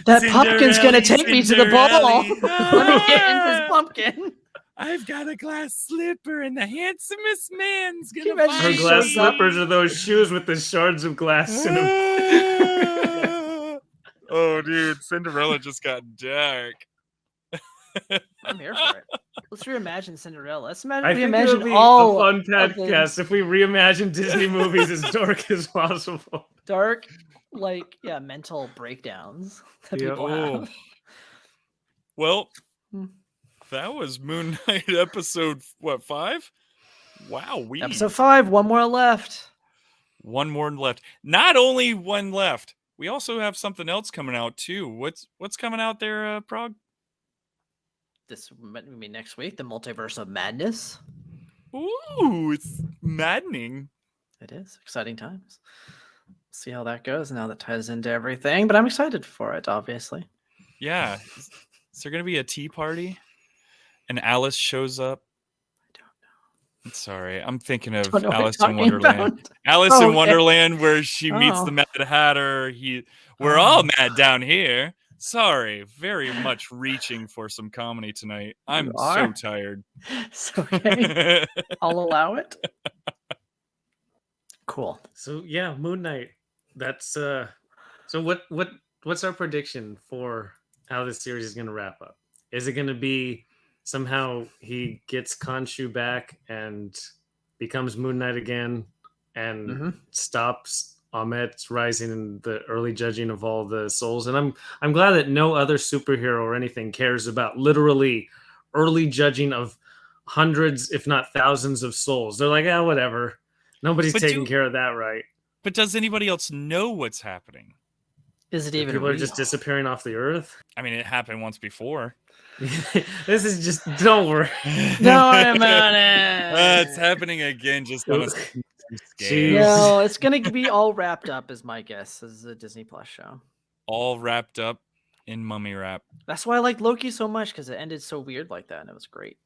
[SPEAKER 7] That pumpkin's gonna take me to the ball. Let me get in this pumpkin.
[SPEAKER 3] I've got a glass slipper, and the handsomest man's
[SPEAKER 7] Can you
[SPEAKER 3] gonna
[SPEAKER 7] imagine
[SPEAKER 6] Her
[SPEAKER 3] find
[SPEAKER 6] glass
[SPEAKER 7] shows up-
[SPEAKER 6] slippers are those shoes with the shards of glass in them.
[SPEAKER 3] Oh, dude, Cinderella just got dark.
[SPEAKER 7] I'm here for it. Let's reimagine Cinderella. Let's imagine
[SPEAKER 6] I think it'll
[SPEAKER 7] reimagine
[SPEAKER 6] be
[SPEAKER 7] all
[SPEAKER 6] a fun
[SPEAKER 7] of the
[SPEAKER 6] podcast if we reimagine Disney movies as dark as possible.
[SPEAKER 7] dark, like mental breakdowns that
[SPEAKER 6] Yeah.
[SPEAKER 7] people
[SPEAKER 3] Oh.
[SPEAKER 7] have.
[SPEAKER 3] Well,
[SPEAKER 7] Hmm.
[SPEAKER 3] that was Moon Knight episode 5? Wow,
[SPEAKER 7] Episode 5, one more left.
[SPEAKER 3] one more left. Not only one left, we also have something else coming out too. What's coming out there, Prague?
[SPEAKER 7] This might be next week, the Multiverse of Madness.
[SPEAKER 3] Ooh, it's maddening.
[SPEAKER 7] It is exciting times. See how that goes and how that ties into everything. But I'm excited for it, obviously.
[SPEAKER 3] Yeah. Is there gonna be a tea party? And Alice shows up?
[SPEAKER 7] I don't know.
[SPEAKER 3] Sorry, I'm thinking of
[SPEAKER 7] Don't know what
[SPEAKER 3] Alice
[SPEAKER 7] you're
[SPEAKER 3] in
[SPEAKER 7] talking
[SPEAKER 3] Wonderland.
[SPEAKER 7] about.
[SPEAKER 3] Alice
[SPEAKER 7] Oh,
[SPEAKER 3] in
[SPEAKER 7] okay.
[SPEAKER 3] Wonderland, where she meets
[SPEAKER 7] Oh.
[SPEAKER 3] the Mad Hatter. We're all mad down here. Sorry, very much reaching for some comedy tonight. I'm so
[SPEAKER 7] are.
[SPEAKER 3] tired.
[SPEAKER 7] It's okay. I'll allow it. Cool.
[SPEAKER 6] So yeah, Moon Knight. That's so what's our prediction for how this series is gonna wrap up? Is it gonna be somehow he gets Khonshu back and becomes Moon Knight again and
[SPEAKER 7] Mhm.
[SPEAKER 6] stops Ahmet's rising in the early judging of all the souls? And I'm glad that no other superhero or anything cares about literally early judging of hundreds, if not thousands, of souls. They're like, whatever. Nobody's
[SPEAKER 3] But
[SPEAKER 6] taking
[SPEAKER 3] do-
[SPEAKER 6] care of that, right?
[SPEAKER 3] But does anybody else know what's happening?
[SPEAKER 7] Is it even
[SPEAKER 6] People are
[SPEAKER 7] real?
[SPEAKER 6] just disappearing off the earth.
[SPEAKER 3] I mean, it happened once before.
[SPEAKER 6] This is just don't worry.
[SPEAKER 7] Don't about it.
[SPEAKER 3] It's happening again, just on a
[SPEAKER 6] Jeez.
[SPEAKER 3] scale.
[SPEAKER 7] No, it's gonna be all wrapped up, is my guess, as a Disney Plus show.
[SPEAKER 3] All wrapped up in mummy wrap.
[SPEAKER 7] That's why I like Loki so much, because it ended so weird like that, and it was great.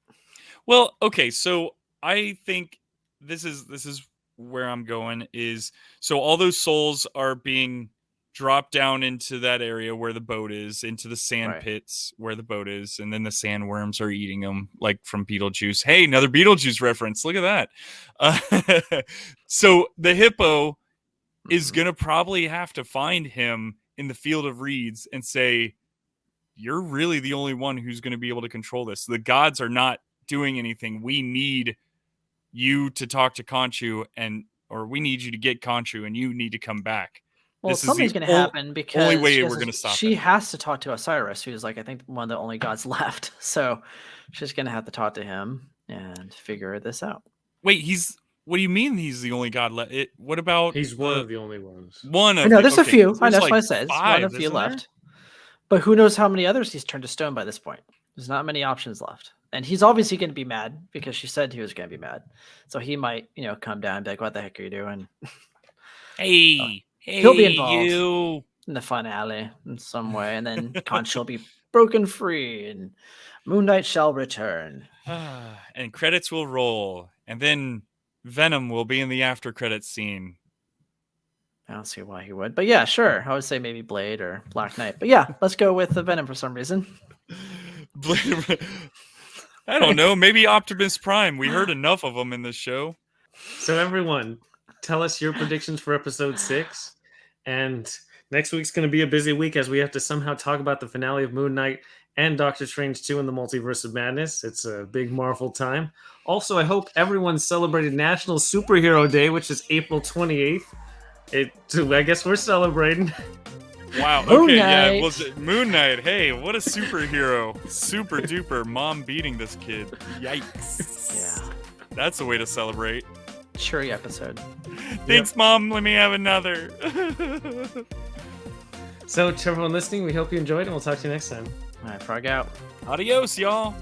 [SPEAKER 3] Well, okay, so I think this is where I'm going is so all those souls are being dropped down into that area where the boat is, into the sand
[SPEAKER 7] Right.
[SPEAKER 3] pits where the boat is, and then the sandworms are eating them, like from Beetlejuice. Hey, another Beetlejuice reference. Look at that. So the hippo is
[SPEAKER 7] Mhm.
[SPEAKER 3] gonna probably have to find him in the field of reeds and say, "You're really the only one who's going to be able to control this. The gods are not doing anything. We need you to talk to Khonshu, or we need you to get Khonshu, and you need to come back."
[SPEAKER 7] Well,
[SPEAKER 3] This is
[SPEAKER 7] something's
[SPEAKER 3] the
[SPEAKER 7] going to happen because
[SPEAKER 3] only way
[SPEAKER 7] she
[SPEAKER 3] we're
[SPEAKER 7] has-
[SPEAKER 3] gonna stop
[SPEAKER 7] She
[SPEAKER 3] it.
[SPEAKER 7] has to talk to Osiris, who's like I think one of the only gods left. So she's going to have to talk to him and figure this out.
[SPEAKER 3] Wait, what do you mean he's the only god left? What about
[SPEAKER 6] He's one of the only ones.
[SPEAKER 3] one of
[SPEAKER 7] I know
[SPEAKER 3] the-
[SPEAKER 7] there's a
[SPEAKER 3] okay,
[SPEAKER 7] few.
[SPEAKER 3] 'cause
[SPEAKER 7] I know
[SPEAKER 3] there's
[SPEAKER 7] that's what I
[SPEAKER 3] like
[SPEAKER 7] said. One
[SPEAKER 3] five,
[SPEAKER 7] of few
[SPEAKER 3] isn't there?
[SPEAKER 7] left. But who knows how many others he's turned to stone by this point? There's not many options left. And he's obviously going to be mad because she said he was going to be mad. So he might, come down and be like, what the heck are you doing?
[SPEAKER 3] Hey,
[SPEAKER 7] He'll be
[SPEAKER 3] hey,
[SPEAKER 7] involved.
[SPEAKER 3] you.
[SPEAKER 7] In the finale in some way. And then Conch will be broken free and Moon Knight shall return.
[SPEAKER 3] And credits will roll, and then Venom will be in the after credits scene.
[SPEAKER 7] I don't see why he would. But yeah, sure. I would say maybe Blade or Black Knight. But yeah, let's go with the Venom for some reason.
[SPEAKER 3] I don't know. Maybe Optimus Prime. We heard enough of them in this show.
[SPEAKER 6] So everyone, tell us your predictions for episode 6. And next week's going to be a busy week as we have to somehow talk about the finale of Moon Knight and Doctor Strange 2 in the Multiverse of Madness. It's a big Marvel time. Also, I hope everyone celebrated National Superhero Day, which is April 28th. I guess we're celebrating.
[SPEAKER 3] Wow.
[SPEAKER 7] Moon
[SPEAKER 3] Okay. Yeah.
[SPEAKER 7] Knight.
[SPEAKER 3] Well, Moon Knight. Hey, what a superhero! Super duper. Mom beating this kid. Yikes.
[SPEAKER 7] Yeah.
[SPEAKER 3] That's a way to celebrate.
[SPEAKER 7] Cheery episode.
[SPEAKER 3] Thanks, Mom. Let me have another.
[SPEAKER 6] So to everyone listening, we hope you enjoyed, and we'll talk to you next time.
[SPEAKER 7] All right, frog out.
[SPEAKER 3] Adios, y'all.